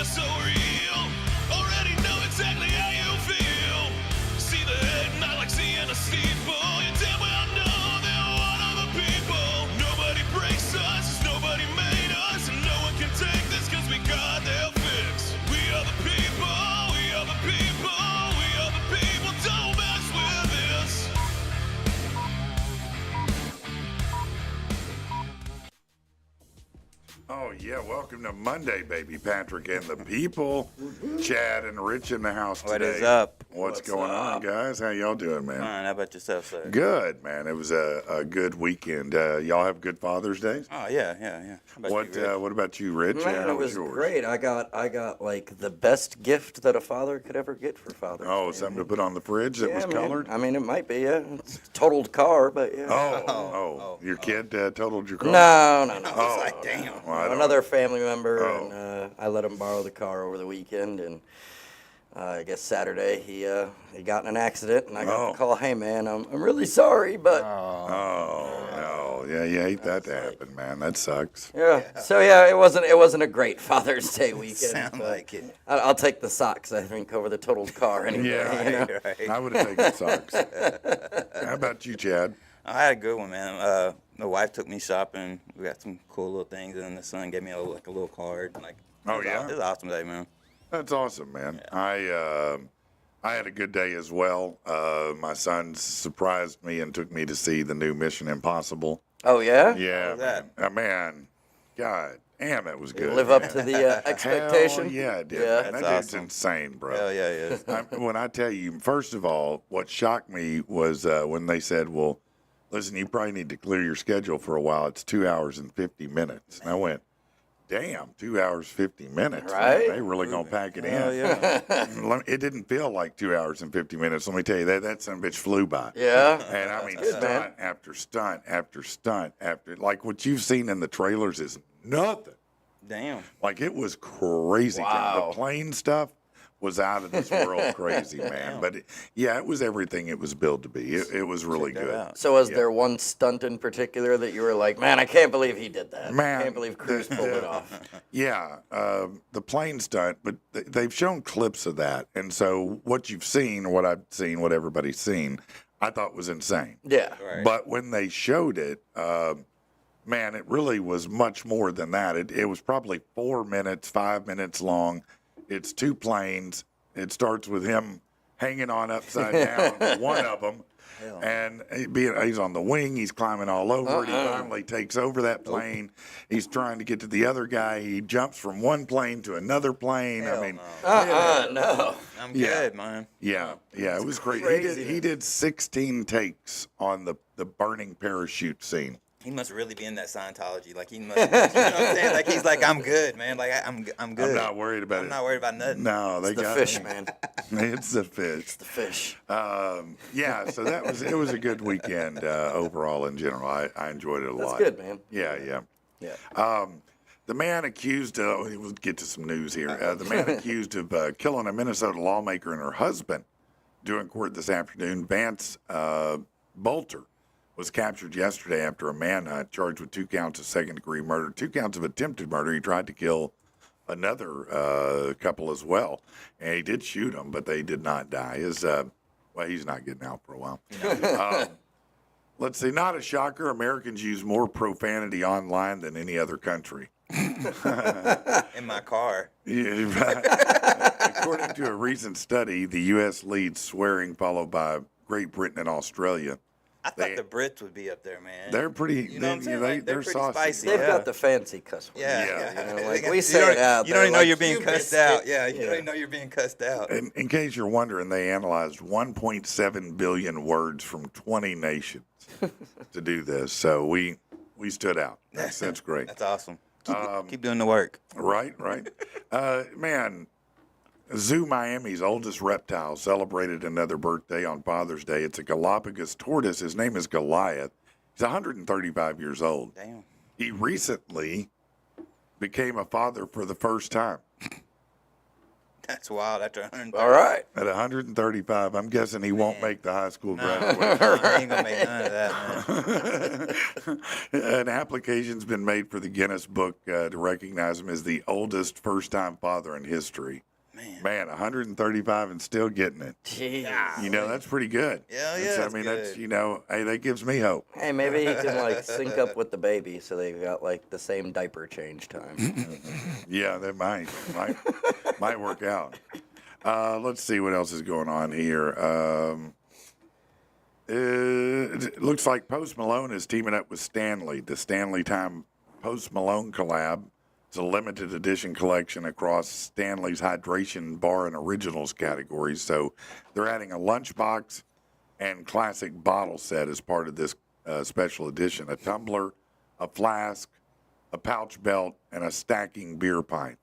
are so real. Already know exactly how you feel. See the head, not like seeing a steeple. You damn well know they're one of the people. Nobody breaks us, 'cause nobody made us, and no one can take this 'cause we got their fix. We are the people, we are the people, we are the people. Don't mess with this. Oh, yeah. Welcome to Monday, baby. Patrick and the people. Chad and Rich in the house today. What is up? What's going on, guys? How y'all doing, man? Fine. How about yourself, sir? Good, man. It was a good weekend. Y'all have good Father's Day? Oh, yeah. How about you, Rick? What about you, Rich? Man, How it was yours? great. I got like the best gift that a father could ever get for Father's Oh, Day. something to put on the fridge that was man. colored? I mean, it might be, yeah. It's a totaled car, but yeah. Oh. Your kid totaled your car? No. Oh, like, damn. Well, I don't- Another family member, Oh. and I let him borrow the car over the weekend, and I guess Saturday he got in an accident, and I got the call, hey man, I'm really sorry, but Oh, no. Yeah, you hate that to happen, man. That sucks. yeah. So yeah, it wasn't a great Father's Day weekend. Sound but like it. I'll take the socks, I think, over the totaled car anyway. Yeah, you know? Right. I would have taken socks. How about you, Chad? I had a good one, man. My wife took me shopping. We got some cool little things, and then the son gave me a little card. Like, Oh, yeah? It was an awesome day, man. That's awesome, man. I had a good day as well. My son surprised me and took me to see the new Mission Impossible. Oh yeah? Yeah, was that? man. God damn, it was Did it good. live up man. to the expectation? Hell yeah, it did. Yeah. Man. That's That dude's awesome. insane, bro. Hell yeah, it is. When I tell you, first of all, what shocked me was when they said, well, listen, you probably need to clear your schedule for a while. It's 2 hours and 50 minutes. And I went, damn, 2 hours, 50 minutes. Right? They really going to pack it Hell in. yeah. It didn't feel like 2 hours and 50 minutes. Let me tell you, that son of a bitch flew by. Yeah. And I mean, Good, man. stunt after stunt after stunt after, like what you've seen in the trailers is nothing. Damn. Like it was crazy. Wow. The plane stuff was out of this world crazy, man. But it was everything it was billed to be. It was really Check that good. out. So was there one stunt in particular that you were like, man, I can't believe he did that. Man, I can't believe Cruise pulled it off. Yeah, the plane stunt, but they've shown clips of that. And so what you've seen, what I've seen, what everybody's seen, I thought was insane. Yeah. Right. But when they showed it, man, it really was much more than that. It was probably 4 minutes, 5 minutes long. It's two planes. It starts with him hanging on upside down, one of them. And he's on the wing. He's climbing all over it. He finally takes over that plane. He's trying to get to the other guy. He jumps from one plane to another plane. Hell I mean, No. I'm Yeah. good, man. yeah, it was great. crazy. He did 16 takes on the burning parachute scene. He must really be in that Scientology. Like, he must, you know what I'm saying? Like, he's like, I'm good, man. Like, I'm good. I'm not worried about it. I'm not worried about nothing. No, they The got fish, me. man. It's the fish. The fish. Yeah, so it was a good weekend overall in general. I enjoyed it a That's lot. good, man. Yeah. Yeah. The man accused we'll get to some news here. The man accused of killing a Minnesota lawmaker and her husband during court this afternoon, Vance Bolter, was captured yesterday after a manhunt charged with 2 counts of second-degree murder, 2 counts of attempted murder. He tried to kill another couple as well, and he did shoot them, but they did not die. He's not getting out for a while. Let's see, not a shocker. Americans use more profanity online than any other country. In my car. According to a recent study, the U.S. leads swearing, followed by Great Britain and Australia. I thought the Brits would be up there, man. They're pretty. You know what I'm saying? Like, they're pretty saucy. spicy. They've Yeah. got the fancy cuss words. Yeah. You know, like They we got- say you it don't- out You there, don't even know like, you're being you cussed missed out. it. Yeah, you don't even know you're being cussed out. In case you're wondering, they analyzed 1.7 billion words from 20 nations to do this. So we stood out. That's great. That's awesome. Keep doing the work. Right. Man, Zoo Miami's oldest reptile celebrated another birthday on Father's Day. It's a Galapagos tortoise. His name is Goliath. He's 135 years old. Damn. He recently became a father for the first time. That's wild. After 100. All right. At 135, I'm guessing he won't make the high school graduation. I ain't gonna make none of that, man. An application's been made for the Guinness Book to recognize him as the oldest first-time father in history. Man, 135 and still getting it. Jeez. You know, that's pretty good. Yeah, That's, I mean, that's, you know, hey, that gives me hope. Hey, maybe he can like sync up with the baby so they got like the same diaper change time. Yeah, that might work out. Let's see what else is going on here. It looks like Post Malone is teaming up with Stanley. The Stanley Time Post Malone collab. It's a limited edition collection across Stanley's hydration bar and originals categories. So they're adding a lunchbox and classic bottle set as part of this special edition. A tumbler, a flask, a pouch belt, and a stacking beer pint.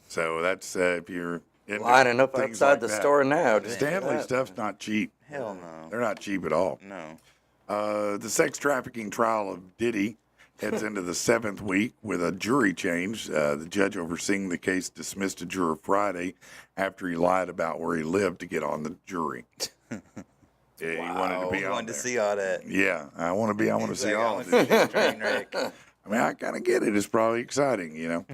So that's if you're into Lining up things outside like the that. store now. Just Stanley stuff's not cheap. Hell no. They're not cheap at all. No. The sex trafficking trial of Diddy heads into the 7th week with a jury change. The judge overseeing the case dismissed a juror Friday after he lied about where he lived to get on the jury. Yeah, he wanted to be I on wanted to there. see all that. Yeah, I want to see all of it. it. Train wreck. I mean, I kind of get it. It's probably exciting, you know.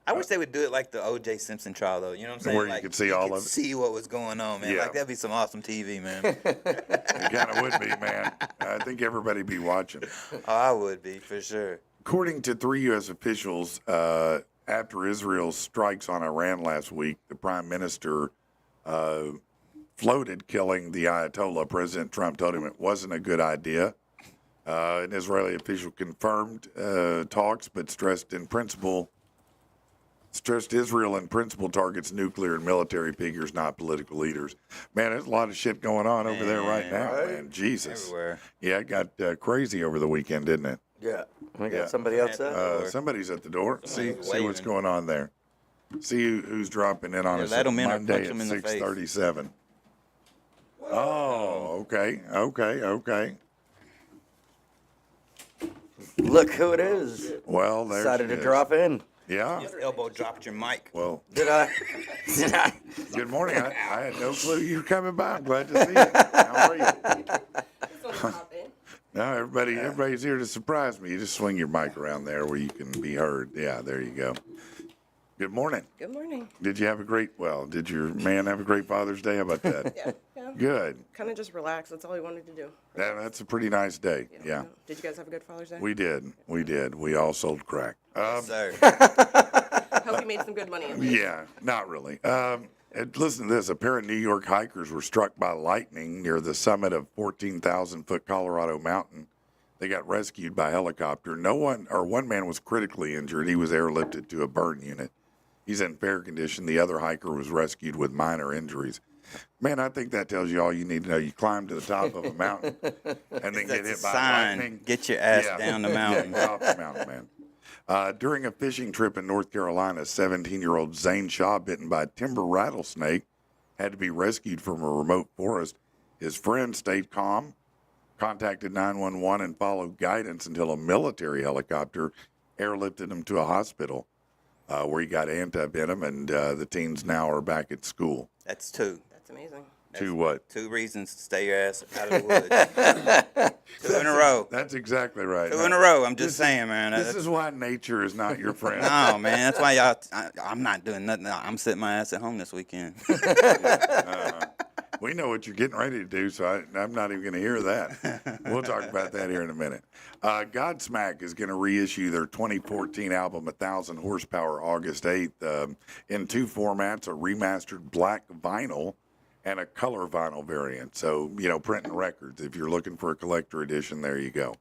I wish they would do it like the O.J. Simpson trial, though. You know what I'm saying? Where you like, could see all of it. See what was going on, man. Yeah. Like, that'd be some awesome TV, man. It kind of would be, man. I think everybody be watching. Oh, I would be, for sure. According to 3 U.S. officials, after Israel's strikes on Iran last week, the prime minister floated killing the Ayatollah. President Trump told him it wasn't a good idea. An Israeli official confirmed talks, but stressed Israel in principle targets nuclear and military figures, not political leaders. Man, there's a lot of shit going on over there right now, man. Jesus. Everywhere. Yeah, it got crazy over the weekend, didn't it? Yeah. We got Yeah. somebody outside. Somebody's at the door. See what's waving. going on there. See who's dropping in on Yeah, us let on 'em in or Monday punch at 'em in the face. 6:37. Oh, okay. Look who it is. Well, there Decided she to is. drop in. Yeah. Just elbow dropped your mic. Well, Did I? Did I? good morning. I had no clue you were coming by. I'm glad to see you. How are you? No, everybody's here to surprise me. You just swing your mic around there where you can be heard. Yeah, there you go. Good morning. Good morning. Did your man have a great Father's Day? How about that? Yeah. Good. Kind of just relax. That's all he wanted to do. That's a pretty nice day. Yeah. Did you guys have a good Father's Day? We did. We all sold crack. Sir. Hope you made some good money at least. Yeah, not really. Listen to this. A pair of New York hikers were struck by lightning near the summit of 14,000-foot Colorado mountain. They got rescued by helicopter. One man was critically injured. He was airlifted to a burn unit. He's in fair condition. The other hiker was rescued with minor injuries. Man, I think that tells you all you need to know. You climb to the top of a mountain and then get That's hit a by sign. lightning. Get your ass down the mountain. Yeah, get off the mountain, man. During a fishing trip in North Carolina, 17-year-old Zane Shaw, bitten by a timber rattlesnake, had to be rescued from a remote forest. His friend stayed calm, contacted 911, and followed guidance until a military helicopter airlifted him to a hospital where he got anti-venom, and the teens now are back at school. That's two. That's amazing. To what? 2 reasons to stay your ass out of the woods. 2 in a row. That's exactly right. 2 in a row. I'm just saying, man. This is why nature is not your friend. No, man. That's why I'm not doing nothing. I'm sitting my ass at home this weekend. We know what you're getting ready to do, so I'm not even going to hear that. We'll talk about that here in a minute. Godsmack is going to reissue their 2014 album, 1,000 Horsepower, August 8th, in 2 formats, a remastered black vinyl and a color vinyl variant. So, printing records. If you're looking for a collector edition, there you go.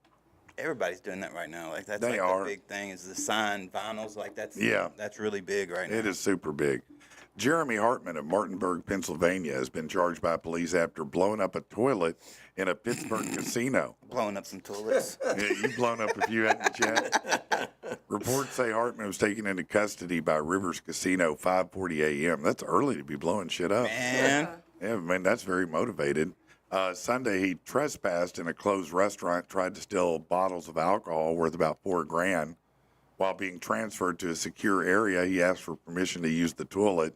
Everybody's doing that right now. Like that's They like are. the big thing is the signed vinyls. Like that's really big right now. It is super big. Jeremy Hartman of Martinburg, Pennsylvania, has been charged by police after blowing up a toilet in a Pittsburgh casino. Blowing up some toilets. Yeah, you've blown up a few, haven't you? Reports say Hartman was taken into custody by Rivers Casino 5:40 a.m. That's early to be blowing shit up. Man. Yeah, man, that's very motivated. Sunday, he trespassed in a closed restaurant, tried to steal bottles of alcohol worth about $4,000. While being transferred to a secure area, he asked for permission to use the toilet.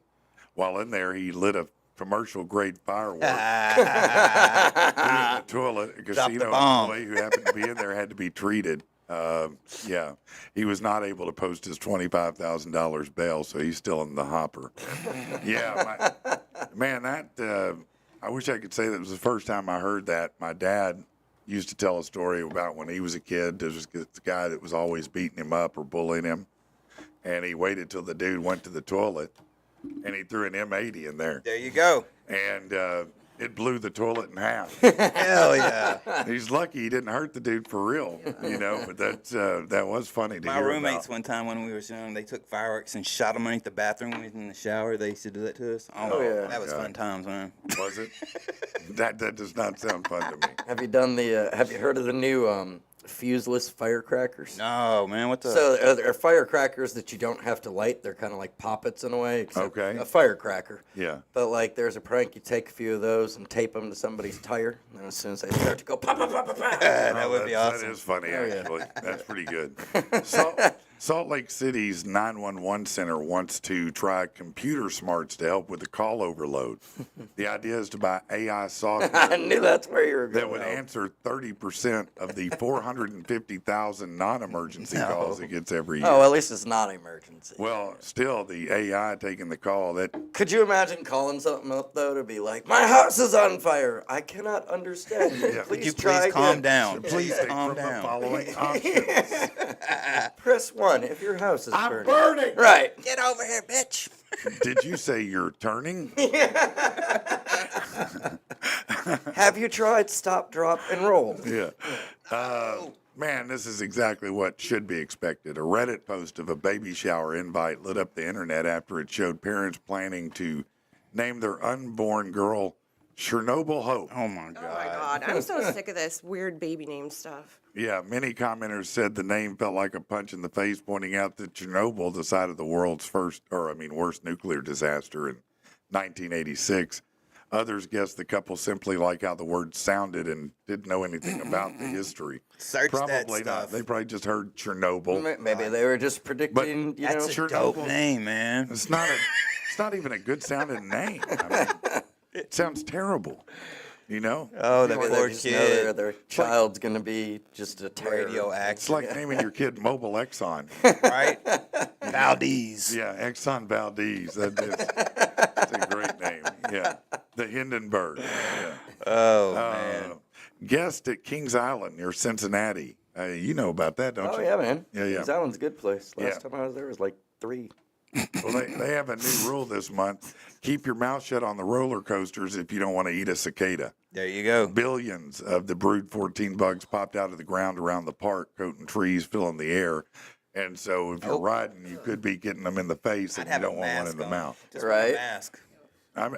While in there, he lit a commercial-grade firework. Put it in the toilet. A Dropped the casino bomb. employee who happened to be in there had to be treated. Yeah, he was not able to post his $25,000 bail, so he's still in the hopper. Yeah, man, that I wish I could say that was the first time I heard that. My dad used to tell a story about when he was a kid. There was this guy that was always beating him up or bullying him, and he waited till the dude went to the toilet, and he threw an M80 in there, There you go. and it blew the toilet in half. Hell yeah. He's lucky he didn't hurt the dude for real, but that was funny to My hear roommates about. one time when we were young, they took fireworks and shot them underneath the bathroom when we was in the shower. They used to do that to us. Oh, yeah. That was fun times, man. Was it? That does not sound fun to me. Have you heard of the new fuseless firecrackers? No, man, what the? So they're firecrackers that you don't have to light. They're kind of like poppets in a way. Except Okay. A firecracker. Yeah. But like, there's a prank. You take a few of those and tape them to somebody's tire. And then as soon as they start to go pop, pop, pop, pop, pop. that would be That awesome. is funny, Oh, yeah. actually. That's pretty good. Salt Lake City's 911 center wants to try computer smarts to help with the call overload. The idea is to buy AI I software knew that's where you were going. that would answer 30% of the 450,000 non-emergency calls it gets every year. Oh, at least it's not emergency. Well, still, the AI taking the call, that Could you imagine calling something up though to be like, "My house is on fire. I cannot understand you. Yeah. Please Would you try please calm again." down? please Please take calm from the down. following options. Press 1 if your house is I'm burning. burning. Right. Get over here, bitch. Did you say you're turning? Have you tried stop, drop, and roll? Yeah. Man, this is exactly what should be expected. A Reddit post of a baby shower invite lit up the internet after it showed parents planning to name their unborn girl Chernobyl Hope. Oh my Oh god. my God, I'm so sick of this weird baby name stuff. Yeah, many commenters said the name felt like a punch in the face, pointing out that Chernobyl, the site of the world's worst nuclear disaster in 1986. Others guessed the couple simply like how the word sounded and didn't know anything about the history. Search that Probably not. stuff. They probably just heard Chernobyl. Maybe they were just predicting, That's a Chernobyl- dope name, man. It's not even a good sounding name. I mean, it sounds terrible. Oh, that Maybe they poor just know kid. their child's going to be just a terror. It's Radioactive, like naming your kid Mobile Exxon. right? Valdez. Yeah, Exxon Valdez. That's a great name. Yeah, the Hindenburg. Yeah. Oh man. Guest at Kings Island near Cincinnati. You know about that, don't Oh, you? yeah, man. Yeah. That one's a good place. Last Yeah. time I was there was like 3. Well, they have a new rule this month. Keep your mouth shut on the roller coasters if you don't want to eat a cicada. There you go. Billions of the brood 14 bugs popped out of the ground around the park, coating trees, filling the air. And so if you're riding, you could be getting them in the face I'd and you have a don't want one mask in the on. mouth. Just Right. wear a mask. I'm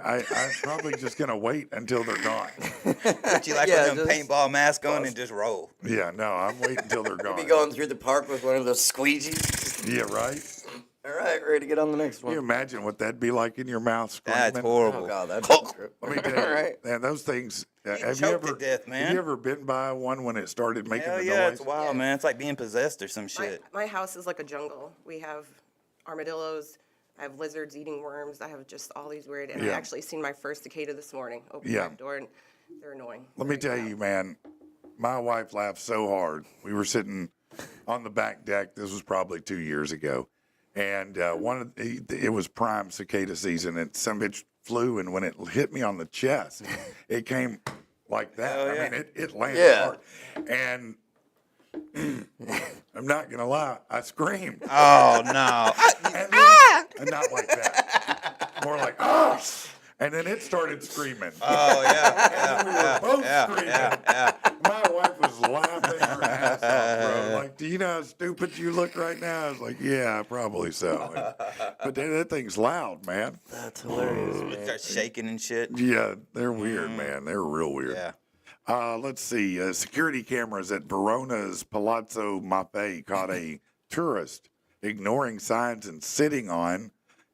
probably just going to wait until they're gone. Put you like Yeah, with them just- paintball mask on and just roll. Yeah, no, I'm waiting until they're gone. Be going through the park with one of those squeegees. Yeah, right? All right, ready to get on the next Can you one. imagine what that'd be like in your mouth screaming? That's horrible. Oh, God, that's true. Let me tell you, All right. man, those things, have you choked ever to death, man. Have you ever been by one when it started making Hell the yeah, noise? it's wild, man. It's like being possessed or some shit. My house is like a jungle. We have armadillos. I have lizards eating worms. I have just all these weird. And I Yeah. actually seen my first cicada this morning. Opened Yeah. my door and they're annoying. Let me tell you, man, my wife laughed so hard. We were sitting on the back deck. This was probably 2 years ago. And it was prime cicada season, and some bitch flew, and when it hit me on the chest, it came like that. Hell I yeah. mean, it landed Yeah. hard. And I'm not going to lie, I screamed. Oh no. And not like that. More like, ah! And then it started screaming. Oh yeah. We were both Yeah. screaming. Yeah. My wife was laughing her ass off, bro. Like, do you know how stupid you look right now? I was like, yeah, probably so. But that thing's loud, man. That's hilarious, man. Start shaking and shit. Yeah, they're weird, man. They're real weird. Yeah. Let's see. Security cameras at Verona's Palazzo Maffei caught a tourist ignoring signs and sitting on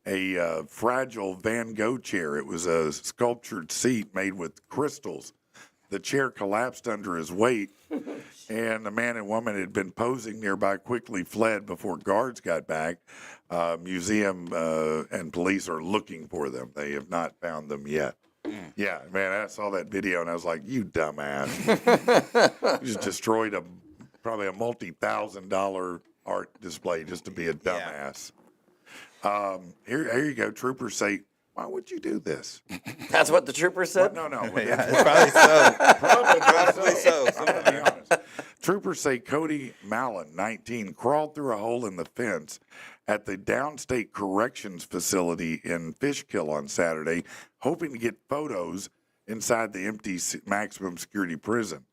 a fragile Van Gogh chair. It was a sculptured seat made with crystals. The chair collapsed under his weight, and the man and woman had been posing nearby quickly fled before guards got back. Museum and police are looking for them. They have not found them yet. Yeah, man, I saw that video and I was like, you dumbass. You just destroyed probably a multi-$1,000 art display just to be a dumbass. Here you go. Troopers say, why would you do this? That's what the trooper said? No. Yeah, it's probably so. Probably so. I'm going to be honest. Troopers say Cody Mallon, 19, crawled through a hole in the fence at the Downstate Corrections Facility in Fishkill on Saturday, hoping to get photos inside the empty maximum security prison.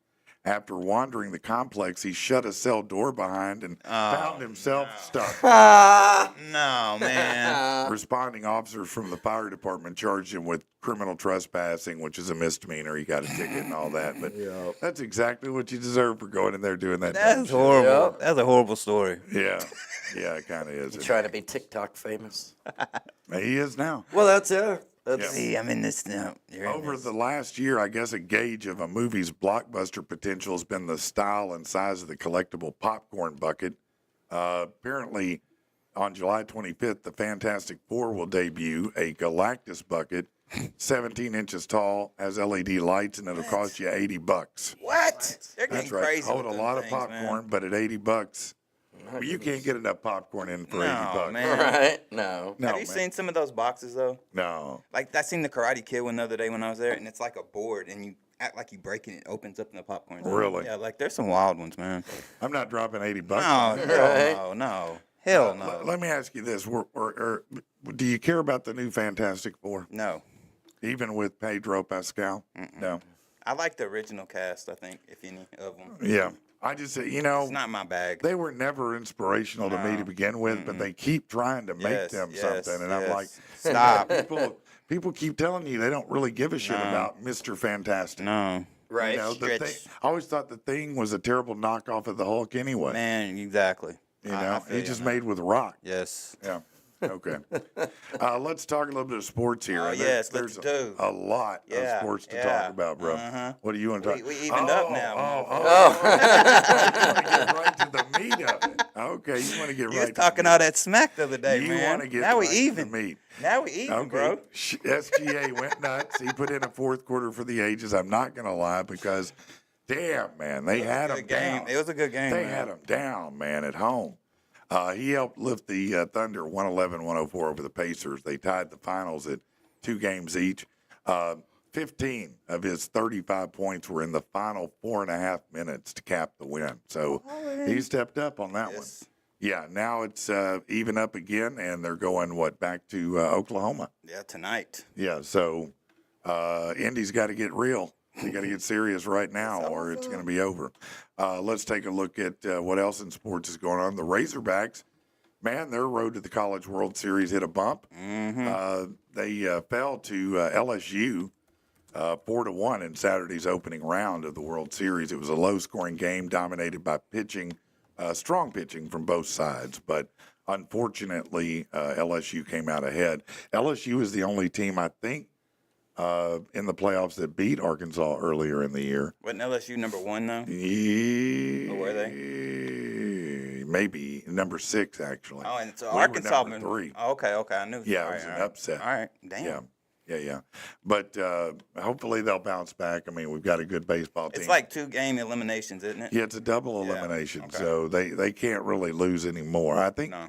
After wandering the complex, he shut a cell door behind and found himself stuck. No, man. Responding officers from the fire department charged him with criminal trespassing, which is a miscemeanor. He got a ticket and all that. But that's exactly what you deserve for going in there doing that. That's horrible. Yep. That's a horrible story. Yeah, it kind of is. Try to be TikTok famous. He is now. Well, that's it. That's See, I'm in this now. You're in Over this. the last year, I guess a gauge of a movie's blockbuster potential has been the style and size of the collectible popcorn bucket. Apparently, on July 25th, the Fantastic Four will debut a Galactus bucket, 17 inches tall, has LED lights, and it'll cost you $80. What? They're getting That's right. crazy. Hold a with lot them of things, popcorn, man. but at $80, well, you can't get enough popcorn in for $80. man. right. No. No, Have you man. seen some of those boxes though? No. Like I seen the Karate Kid one the other day when I was there, and it's like a board, and you act like you break it, and it opens up in the popcorn. Really? Yeah, like there's some wild ones, man. I'm not dropping $80. No, on it. hell no. Hell no. Let me ask you this: do you care about the new Fantastic Four, No. even with Pedro Pascal? No. I like the original cast, I think, if any of them. Yeah, I just say It's not my bag. they were never inspirational to me to begin with, but they keep trying to make them something, and I'm like, stop. people keep telling you they don't really give a shit about Mr. Fantastic. No. Right. You know, Stretch. I always thought the Thing was a terrible knockoff of the Hulk anyway. Man, exactly. You I know, feel he you just on that. made with rock. Yes. Yeah. Okay. Let's talk a little bit of sports here. Oh, yes, let's there's do. a lot of Yeah, sports to yeah. talk about, bro. Uh-huh. What do you want to talk? We evened up now. You want to get right to the meat of it. Okay, you want to get You right. was to talking the all that smack the other day, meat. You man. want to get now right we even. to the meat. Now we even, Okay. bro. SGA went nuts. He put in a fourth quarter for the ages. I'm not going to lie because, damn, man, they had him Good game. down. It was a good game. They man. had him down, man, at home. He helped lift the Thunder 111-104 over the Pacers. They tied the finals at 2 games each. 15 of his 35 points were in the final 4.5 minutes to cap the win. So he stepped up on that one. Yeah, now it's even up again, and they're going, back to Oklahoma. Yeah, tonight. Yeah, so Indy's got to get real. You got to get serious right now, or it's going to be over. Let's take a look at what else in sports is going on. The Razorbacks, man, their road to the College World Series hit a bump. They fell to LSU 4-1 in Saturday's opening round of the World Series. It was a low-scoring game dominated by pitching, strong pitching from both sides, but unfortunately, LSU came out ahead. LSU is the only team, I think, in the playoffs that beat Arkansas earlier in the year. Wasn't LSU number 1 though? Or were they? Maybe number 6, actually. Oh, and so We were Arkansas number been 3. Oh, okay. I knew. Yeah, All it was right, an all right. upset. All right, damn. Yeah. But hopefully they'll bounce back. I mean, we've got a good baseball team. It's like 2-game eliminations, isn't it? Yeah, it's a double Yeah, elimination, okay. so they can't really lose anymore. I think. No.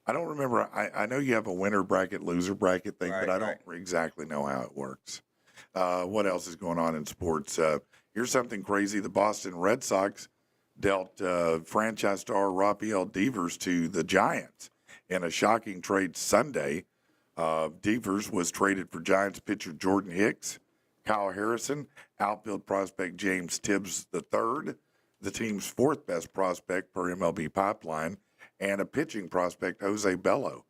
I don't remember. I know you have a winner bracket, loser bracket thing, but Right, I don't exactly know how it works. What else is going on in sports? Here's something crazy. The Boston Red Sox dealt franchise star Rafael Devers to the Giants in a shocking trade Sunday. Devers was traded for Giants pitcher Jordan Hicks, Kyle Harrison, outfield prospect James Tibbs III, the team's 4th best prospect per MLB Pipeline, and a pitching prospect, Jose Bello.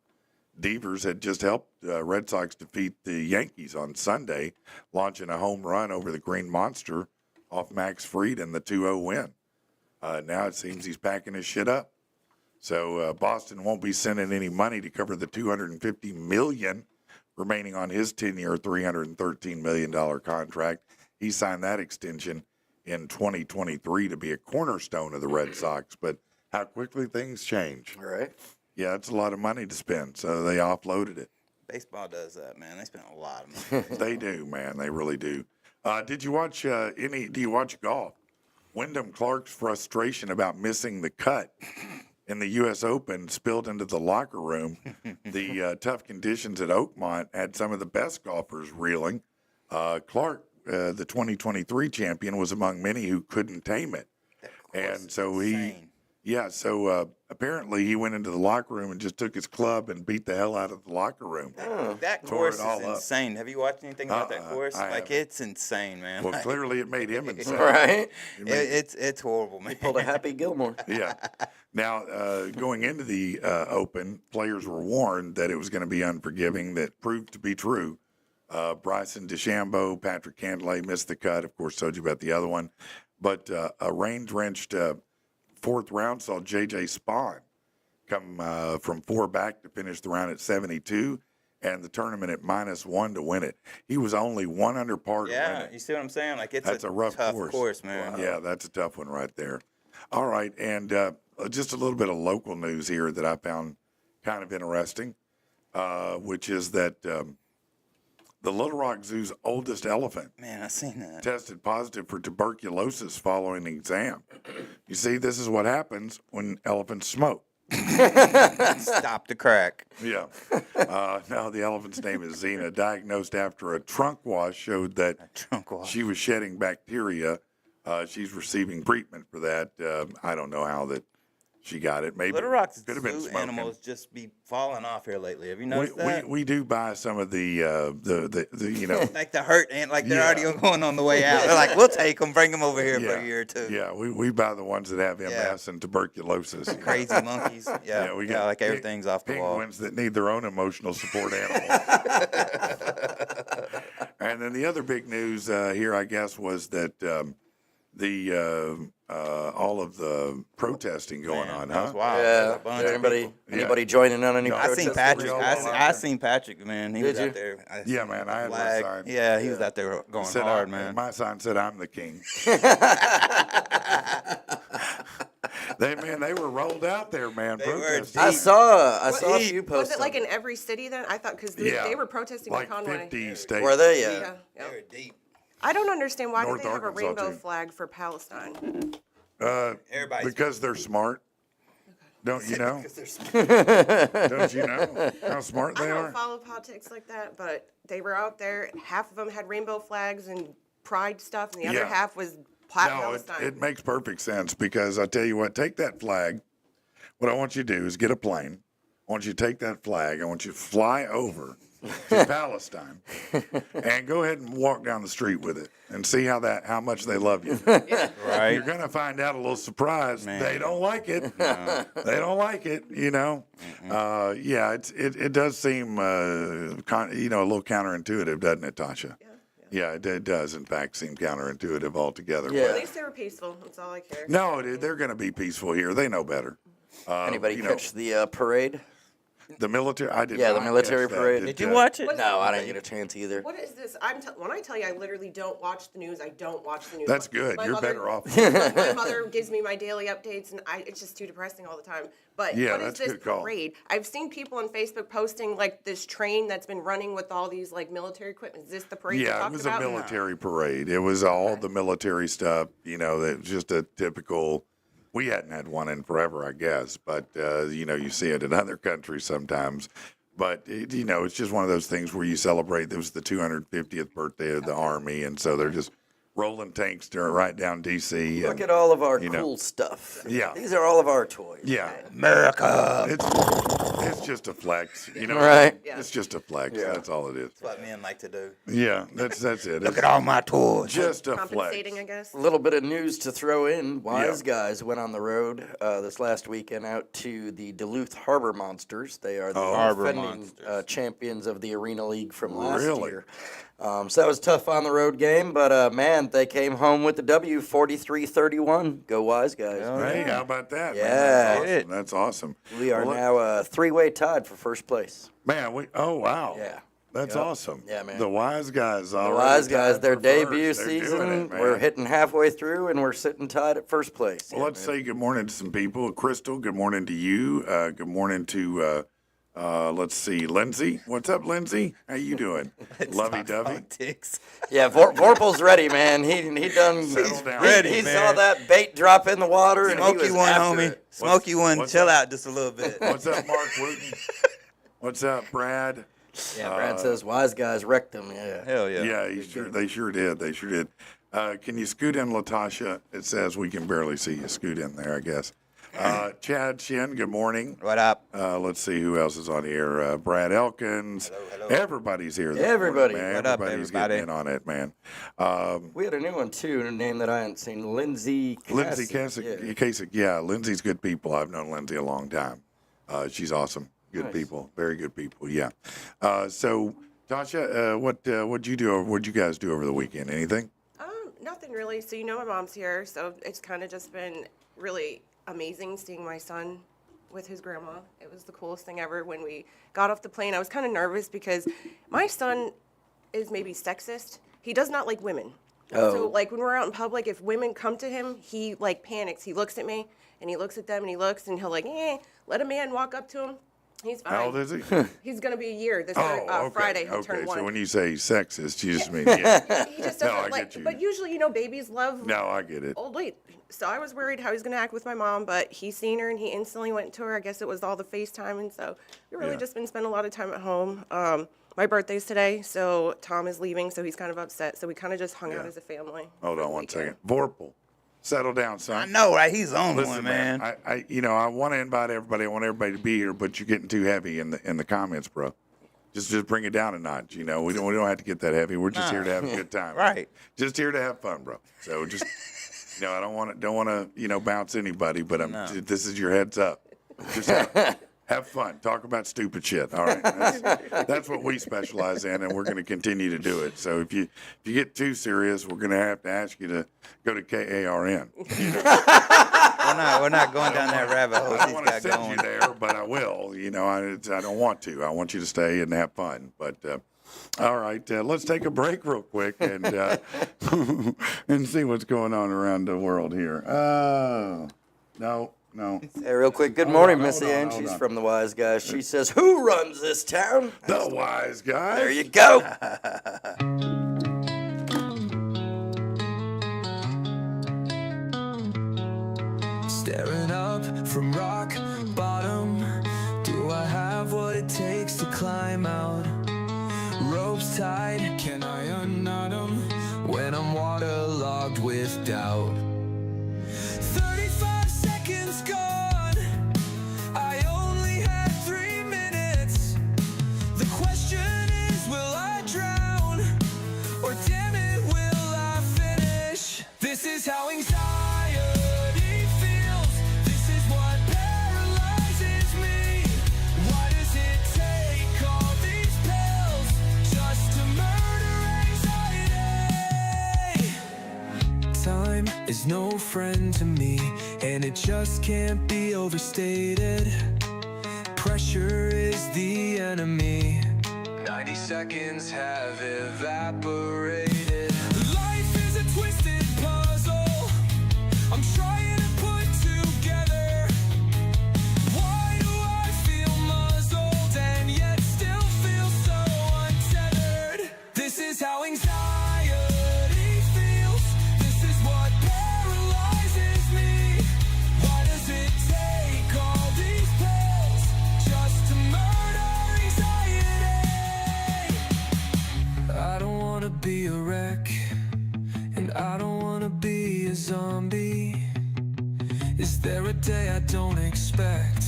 Devers had just helped Red Sox defeat the Yankees on Sunday, launching a home run over the Green Monster off Max Fried in the 2-0 win. Now it seems he's packing his shit up. So Boston won't be sending any money to cover the $250 million remaining on his 10-year, $313 million contract. He signed that extension in 2023 to be a cornerstone of the Red Sox. But how quickly things change. All right. Yeah, it's a lot of money to spend, so they offloaded it. Baseball does that, man. They spend a lot of money. They do, man. They really do. Did you watch do you watch golf? Wyndham Clark's frustration about missing the cut in the U.S. Open spilled into the locker room. The tough conditions at Oakmont had some of the best golfers reeling. Clark, the 2023 champion, was among many who couldn't tame it. And so apparently he went into the locker room and just took his club and beat the hell out of the locker room. That Tore course it all is up. insane. Have you watched anything about that course? I Like, haven't. it's insane, man. Well, Like, clearly it made him insane. Right. it's horrible, man. Pulled a Happy Gilmore. Yeah. Now, going into the Open, players were warned that it was going to be unforgiving. That proved to be true. Bryson DeChambeau, Patrick Cantlay missed the cut. Of course, told you about the other one. But a rain-drenched fourth round saw J.J. Spawn come from 4 back to finish the round at 72 and the tournament at -1 to win it. He was only 1 under par to win Yeah, it. you see what I'm saying? Like, it's That's a rough tough course. course, man. Yeah, that's a tough one right there. All right, and just a little bit of local news here that I found kind of interesting, which is that the Little Rock Zoo's oldest elephant Man, I seen that. tested positive for tuberculosis following an exam. You see, this is what happens when elephants smoke. Stop the crack. Yeah. Now the elephant's name is Xena, diagnosed after a trunk wash showed that Trunk wash. she was shedding bacteria. She's receiving treatment for that. I don't know how that she got it. Maybe Little Rock's could have been zoo smoking. animals just be falling off here lately. Have you noticed that? We do buy some of the you know. Like the hurt and like they're Yeah. already going on the way out. They're like, we'll take them, bring them over here for Yeah, a year or two. yeah, we buy the ones that have MS and tuberculosis. Crazy monkeys. Yeah, we got like everything's off the wall. penguins that need their own emotional support animal. And then the other big news here, I guess, was that all of the protesting going on, That was huh? wild. There's a bunch of people. Anybody joining on any I seen protests? Patrick. I seen Patrick, man. He was Did you? out there. I Yeah, seen man, the I had my flag. sign. Yeah, he was out there going Said hard, I- man. My sign said, "I'm the king." They were rolled out there, man. They were protesting. I saw a few Was posts. it like in every city then? I thought because they were protesting like in Conway. 50 states. Were they? Yeah, Yeah. yeah. They were deep. I don't understand why North do they have a Arkansas, rainbow too. flag for Palestine? Everybody's Because they're smart. Don't you know? because they're smart. Don't you know how smart I they don't are? follow politics like that, but they were out there. Half of them had rainbow flags and pride stuff, and the other Yeah. half was No, Palestine. it makes perfect sense because I tell you what, take that flag. What I want you to do is get a plane. I want you to take that flag. I want you to fly over to Palestine and go ahead and walk down the street with it and see how much they love you. Right. You're gonna find out a little surprise. Man. They don't like it. They don't like it. You know. Yeah, it does seem a little counterintuitive, doesn't it, Tasha? Yeah, it does, in fact, seem counterintuitive altogether. Yeah. At least they were peaceful. That's all I care. No, they're going to be peaceful here. They know better. Anybody you know, catch the parade? the military? I did. Yeah, the not military catch that. parade. Did you watch it? No, I didn't get a chance either. What is this? When I tell you I literally don't watch the news, I don't watch the news. That's good. My You're mother- better off. My mother gives me my daily updates, and it's just too depressing all the time. But Yeah, what that's is a this good call. parade? I've seen people on Facebook posting like this train that's been running with all these like military equipment. Is this the parade you're Yeah, it talking was about? a military parade. It was all the military stuff. You know, that was just a typical. We hadn't had one in forever, I guess, but you see it in other countries sometimes. But it's just one of those things where you celebrate. It was the 250th birthday of the Army, and so they're just rolling tanks right down D.C. Look and- at all of our you know. cool stuff. Yeah. These are all of our toys. Yeah, America. it's just a flex, Right. Yeah. It's just a flex. That's all it is. That's what men like to do. Yeah, that's it. Look It's at all my toys. just a flex. Compensating, I guess. A little bit of news to throw in. Wise Yeah. Guys went on the road this last weekend out to the Duluth Harbor Monsters. They are the Harbor defending Monsters. champions of the Arena League from last Really? year. So that was a tough on the road game, but man, they came home with the W, 43-31. Go Wise Guys. Hey, how about that? Man? Yeah. That's awesome. We are Well, now 3-way tied for first place. Man, oh wow. Yeah. That's awesome. Yeah, man. The Wise Guys The already. Wise Guys, tied their for debut first. They're doing season, it, man. we're hitting halfway through, and we're sitting tied at first place. Well, let's say good morning to some people. Crystal, good morning to you. Good morning to, let's see, Lindsay. What's up, Lindsay? How you doing? Lovey-dovey. Yeah, Vorpal's ready, man. He done. Settle down. ready, He man. saw that bait drop in the water, and he Smoky was one, after homie. it. Smoky one. what's Chill up? out just a little bit. What's up, Mark Wooten? What's up, Brad? Yeah, Brad says Wise Guys wrecked him. Yeah. Hell yeah. Yeah, they sure did. They sure did. Can you scoot in, LaTasha? It says we can barely see you. Scoot in there, I guess. Chad Shin, good morning. What up? Let's see who else is on here. Brad Elkins. Hello. Everybody's here. This Everybody. morning, man. What up, Everybody's everybody? getting in on it, man. We had a new one too, a name that I hadn't seen. Lindsay Kasich. Yeah, Lindsay's good people. I've known Lindsay a long time. She's awesome. Good people. Very good people. Yeah. So, Tasha, what'd you do? What'd you guys do over the weekend? Anything? Nothing really. So my mom's here, so it's kind of just been really amazing seeing my son with his grandma. It was the coolest thing ever. When we got off the plane, I was kind of nervous because my son is maybe sexist. He does not like women. So like when we're out in public, if women come to him, he like panics. He looks at me and he looks at them and he looks and he'll like, let a man walk up to him. He's fine. How old is he? He's gonna be a year this okay. Friday. He'll Okay, turn 1. so when you say sexist, you just mean, yeah. He just No, doesn't I like. get you. But usually, babies love No, I get it. old lady. So I was worried how he's gonna act with my mom, but he seen her and he instantly went to her. I guess it was all the FaceTime, and so we really Yeah. just been spending a lot of time at home. My birthday's today, so Tom is leaving, so he's kind of upset. So we kind of just hung out Yeah. as a family. Hold for on the one weekend. second. Vorpal, settle down, I son. know, right? He's on Listen, one, man. I want to invite everybody. I want everybody to be here, but you're getting too heavy in the comments, bro. Just bring it down a notch. We don't have to get that heavy. We're just here to have a good time. Right. Just here to have fun, bro. So just, I don't want to, bounce anybody, but this is your heads up. Just have fun. Talk about stupid shit. All right. That's what we specialize in, and we're going to continue to do it. So if you get too serious, we're going to have to ask you to go to KARN. We're not going down that rabbit hole. I don't He's want to got send going. you there, but I will. I don't want to. I want you to stay and have fun. But all right, let's take a break real quick and and see what's going on around the world here. No. Hey, real quick. Good morning, hold Missy on, Ann. hold She's on. from the Wise Guys. She says, "Who runs this town?" The Wise Guys. There you go. Staring up from rock bottom. Do I have what it takes to climb out? Ropes tied, can I unknot them? When I'm waterlogged with doubt. 35 seconds gone. I only had 3 minutes. The question is, will I drown? Or damn it, will I finish? This is how anxiety feels. This is what paralyzes me. Why does it take all these pills just to murder anxiety? Time is no friend to me, and it just can't be overstated. Pressure is the enemy. 90 seconds have evaporated. Life is a twisted puzzle I'm trying to put together. Why do I feel muzzled and yet still feel so untethered? This is how anxiety feels. This is what paralyzes me. Why does it take all these pills just to murder anxiety? I don't wanna be a wreck, and I don't wanna be a zombie. Is there a day I don't expect?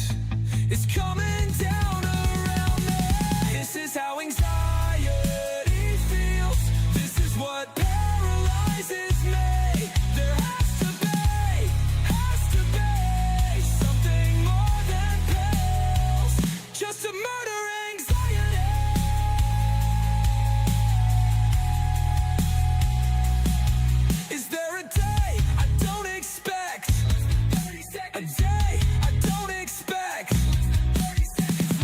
It's coming down around me. This is how anxiety feels. This is what paralyzes me. There has to be something more than pills just to murder anxiety. Is there a day I don't expect? A day I don't expect. 30 seconds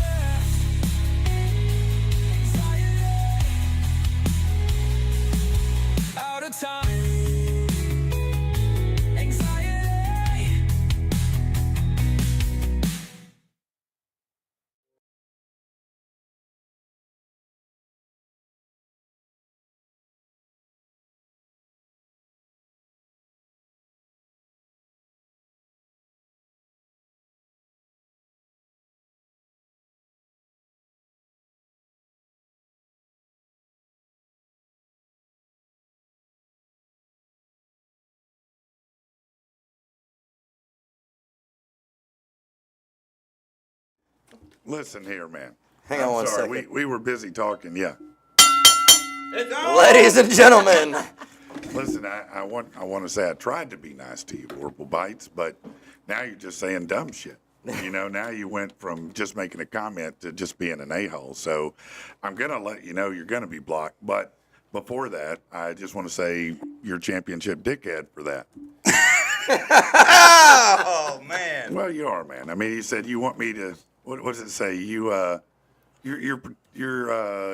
Listen here, man. Hang I'm on one sorry. second. We were busy talking. Yeah. Ladies and gentlemen. Listen, I want to say I tried to be nice to you, Vorpal Bites, but now you're just saying dumb shit. You know, now you went from just making a comment to just being an a-hole. So I'm going to let you know you're going to be blocked. But before that, I just want to say you're championship dickhead for that. Oh man. Well, you are, man. I mean, you said you want me to, what does it say? You're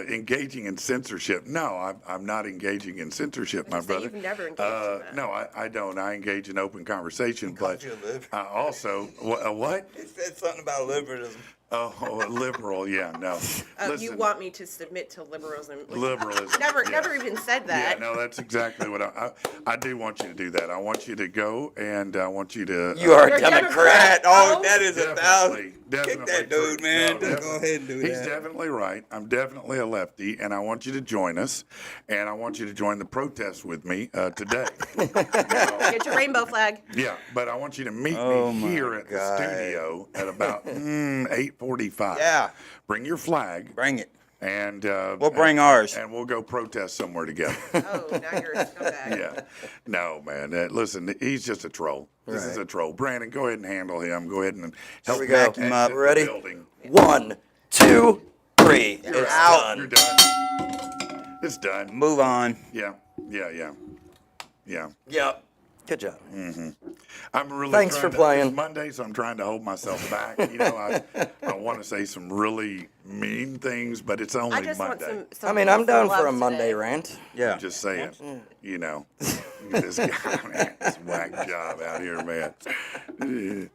engaging in censorship. No, I'm not engaging in censorship, my You say brother. you've never engaged in that. No, I don't. I engage in open conversation, but you a liberal. also, what? He said something about liberalism. Oh, a liberal, yeah, no. You Listen, want me to submit to liberalism? which liberalism. Never, yeah. never even said Yeah, that. no, that's exactly what I do want you to do that. I want you to go, and I want you to. You are You're a a Democrat. Oh, that is a thousand. Definitely Kick that dude, true. man. No, Just go ahead and do He's that. definitely right. I'm definitely a lefty, and I want you to join us, and I want you to join the protest with me today. Get your rainbow flag. Yeah, but I want you to meet Oh, me my here at the God. studio at about 8:45. Yeah. Bring your flag, Bring it. and We'll bring ours. and we'll go protest somewhere together. Oh, now you're a scumbag. Yeah. No, man. Listen, he's just a troll. This is a troll. Brandon, go ahead and handle him. Go ahead and help we go. back him up. Ready? Building. 1, 2, 3. You're It's out. done. You're done. It's done. Move on. Yeah. Yep. Good job. I'm really. Thanks trying for to- playing. It's Monday, so I'm trying to hold myself back. You know, I want to say some really mean things, but it's only I just want Monday. some. I mean, I'm down for a love Monday today. rant. Yeah. Just saying, you know, look at this guy, man, this whack job out here, man.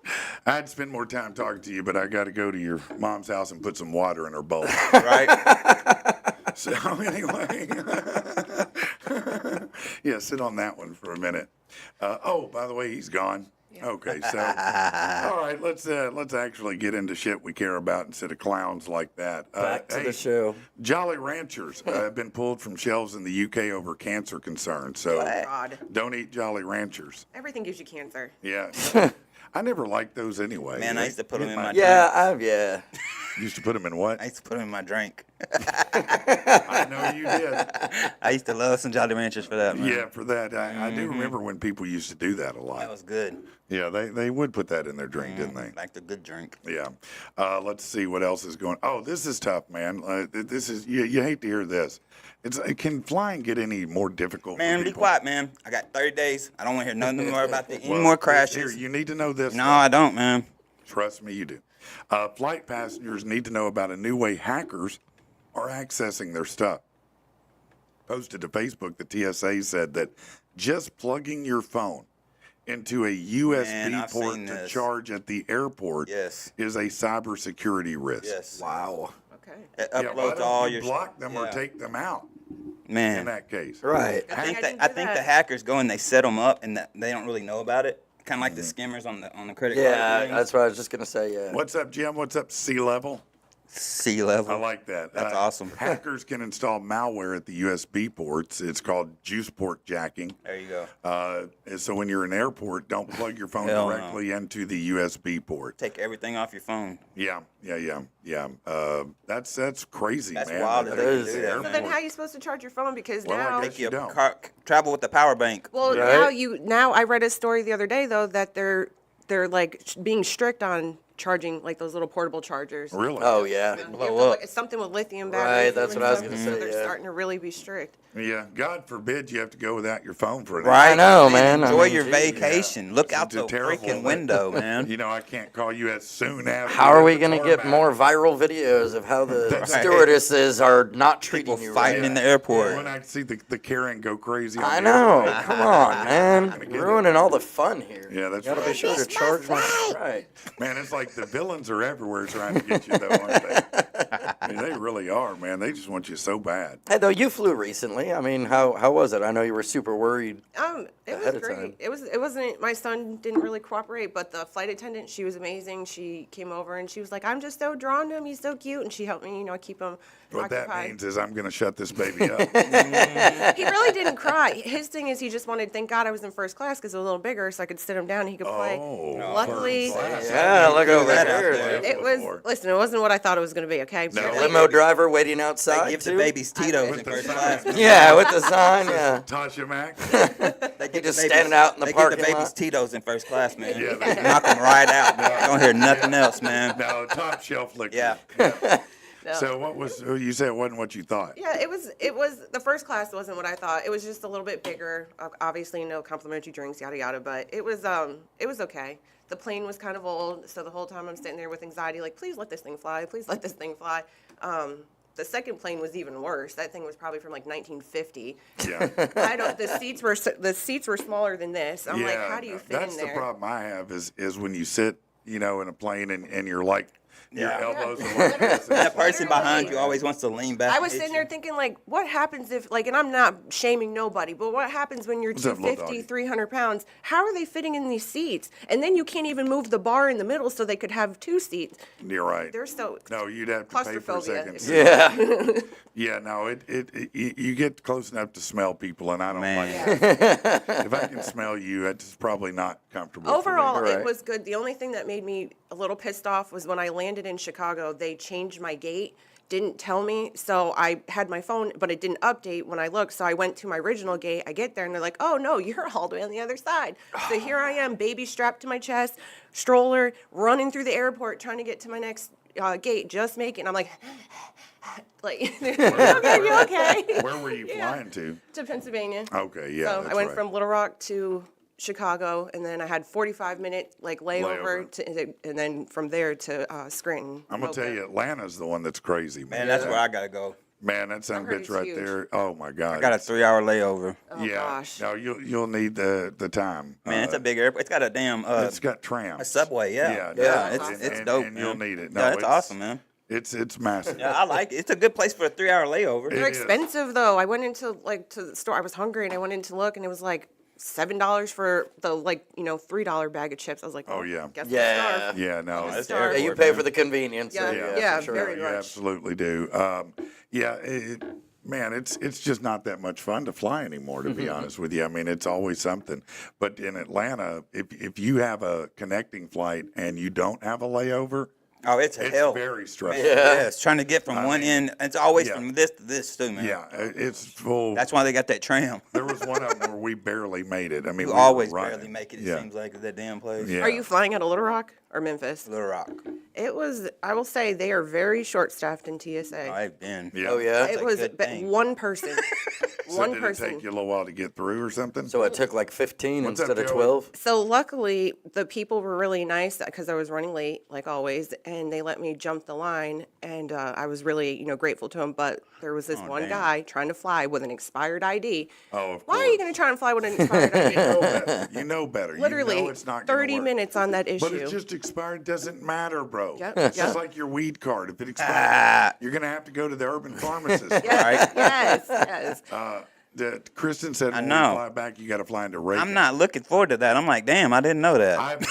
I'd spend more time talking to you, but I got to go to your mom's house and put some water in her bowl. Right. So anyway, yeah, sit on that one for a minute. Oh, by the way, he's gone. Okay, so all right, let's actually get into shit we care about instead of clowns like that. Back to hey, the show. Jolly Ranchers have been pulled from shelves in the UK over cancer concerns. So God. don't eat Jolly Ranchers. Everything gives you cancer. Yeah. I never liked those anyway. Man, I used to put them in my Yeah, drink. Used to put them in what? I used to put them in my drink. I know you did. I used to love some Jolly Ranchers for that, man. Yeah, for that. I do remember when people used to do that a lot. That was good. Yeah, they would put that in their drink, didn't they? Like the good drink. Yeah. Let's see what else is going. Oh, this is tough, man. This is you hate to hear this. Can flying get any more difficult? Man, for be people? quiet, man. I got 30 days. I don't want to hear nothing more about any Well, more crashes. Here, you need to know this. No, I don't, man. Trust me, you do. Flight passengers need to know about a new way hackers are accessing their stuff. Posted to Facebook, the TSA said that just plugging your phone into a USB Man, I've port seen to this. charge at the airport Yes. is a cybersecurity risk. Yes. Wow. Okay. It Yeah, why uploads don't all you your block them or yeah. take them out in Man, that case. Right. I think didn't I do think the that. hackers go and they set them up and they don't really know about it. Kind of like the skimmers on the credit card. Yeah, things. that's what I was just gonna say. Yeah. What's up, Jim? What's up, Sea Level? Sea level. I like that. That's awesome. Hackers can install malware at the USB ports. It's called juice port jacking. There you go. And so when you're in an airport, don't plug your phone Hell no. directly into the USB port. Take everything off your phone. Yeah. That's crazy, That's man. wild That that they they do do the that, So man. then, how are you supposed to charge your phone? Because Well, I now, guess Take your don't. car, travel with the power bank. well, Right. now I read a story the other day though that they're like being strict on charging like those little portable chargers. Really? Oh yeah. You have blow to up. look- it's something with lithium Right, batteries. that's and what I was stuff, gonna so say, they're yeah. starting to really be strict. Yeah. God forbid you have to go without your phone for an Right. I know, man. I Enjoy mean, your geez. vacation. Look It's out the terrible, freaking but- window, man. You know, I can't call you as soon as. How are we gonna get more viral videos of how the That's right. stewardesses are not treating People you fighting right? in the airport. When I see the Karen go crazy. On I the know. airplane. Come on, man. Gonna get Ruining all the fun here. Yeah, that's Gotta right. be sure to charge my right. Man, it's like the villains are everywhere trying to get you, though, aren't they? I mean, they really are, man. They just want you so bad. Hey, though you flew recently. I mean, how was it? I know you were super worried. It Ahead was of great. time. It wasn't. My son didn't really cooperate, but the flight attendant, she was amazing. She came over and she was like, "I'm just so drawn to him. He's so cute," and she helped me, keep him What that occupied. means is I'm going to shut this baby up. He really didn't cry. His thing is he just wanted, thank God I was in first class because it was a little bigger so I could sit him down and he could play. Oh, Luckily, Yeah, look over that out here. there. it was, listen, it wasn't what I thought it was going to be, okay? No. Limo driver waiting They outside. give the too? babies Tito's in With the first sign. class. man. Yeah, with the sign. Yeah. Tasha Mack. They give just the babies- standing out in the they parking give the babies lot. Tito's in first class, man. Yeah, they- Knock them right out. Don't hear nothing else, man. No, top shelf liquor. Yeah. No. So what was, you said it wasn't what you thought? Yeah, it was, the first class wasn't what I thought. It was just a little bit bigger. Obviously, no complimentary drinks, yada, yada, but it was okay. The plane was kind of old, so the whole time I'm sitting there with anxiety, like, please let this thing fly, please let this thing fly. The second plane was even worse. That thing was probably from like 1950. Yeah. The seats were smaller than this. I'm like, how do you fit that's in there? the problem I have is when you sit, in a plane and you're like, your Yeah. elbows are like this. That person behind you always wants to lean back. I and was hit sitting you. there thinking, like, what happens if, like, and I'm not shaming nobody, but what happens when you're What's up, little 250, doggy? 300 pounds? How are they fitting in these seats? And then you can't even move the bar in the middle so they could have two seats. You're right. They're so No, you'd have to pay for a claustrophobia. second. Yeah. Yeah, no, you get close enough to smell people, and I don't Man. like it. If I can smell you, it's probably not comfortable. Overall, for me. Right. it was good. The only thing that made me a little pissed off was when I landed in Chicago, they changed my gate, didn't tell me. So I had my phone, but it didn't update when I looked. So I went to my original gate. I get there and they're like, oh no, you're all the way on the other side. So here I am, baby strapped to my chest, stroller, running through the airport, trying to get to my next gate, just making. I'm like, you okay? Where were you Yeah. flying to? To Pennsylvania. Okay, yeah, So that's I went right. from Little Rock to Chicago, and then I had 45-minute layover, Layover. and then from there to Scranton. I'm gonna tell you, Atlanta's the one that's crazy, man. Man, that's where I gotta go. Man, that son of a heard bitch it's right huge. there. Oh my God. I got a 3-hour layover. Oh, yeah. gosh. No, you'll need the time. Man, it's a big airport. It's got a damn It's got trams. a subway. Yeah, Yeah, yeah. no, It's and- dope. and man. you'll need it. No, yeah, it's it's- awesome, man. It's massive. Yeah, I like it. It's a good place for a 3-hour layover. They're It is. expensive though. I went into to the store. I was hungry, and I went in to look, and it was like $7 for the $3 bag of chips. I was like, Oh, yeah. guess Yeah. I'll starve. Yeah, no. That's Star. Yeah, you airport, pay man. for the convenience. so Yeah, for sure. very You much. absolutely do. Man, it's just not that much fun to fly anymore, to be honest with you. I mean, it's always something. But in Atlanta, if you have a connecting flight and you don't have a layover, Oh, it's it's hell. very stressful. Yeah, it's trying to get from one mean, end. It's always yeah. from this to this too, man. Yeah, it's full. That's why they got that tram. There was one of them where we barely made it. I mean, You we were always running. barely make it. It Yeah. seems like at that damn place. Yeah. Are you flying out of Little Rock or Memphis? Little Rock. It was. I will say they are very short-staffed in Oh, TSA. I've been. Yeah. Oh yeah. It a was good thing. one person. So one did person. it take you a little while to get through or something? So it took like 15 What's up, instead of Joey? 12. So luckily, the people were really nice because I was running late, like always, and they let me jump the line, and I was really, grateful to them. But there was this one damn. guy trying to fly with an expired ID. Oh, of Why are you course. going to try and fly with an expired ID? You know better. Literally, you know it's not gonna 30 work. minutes on that issue. But it's just expired. Doesn't matter, bro. Yep, It's yep. just like your weed card. If it expires, you're gonna have to go to the urban pharmacist. Right? Yes, yes. Kristen said when know. we fly back, you got to fly into Reagan. I'm not looking forward to that. I'm like, damn, I didn't know that. I've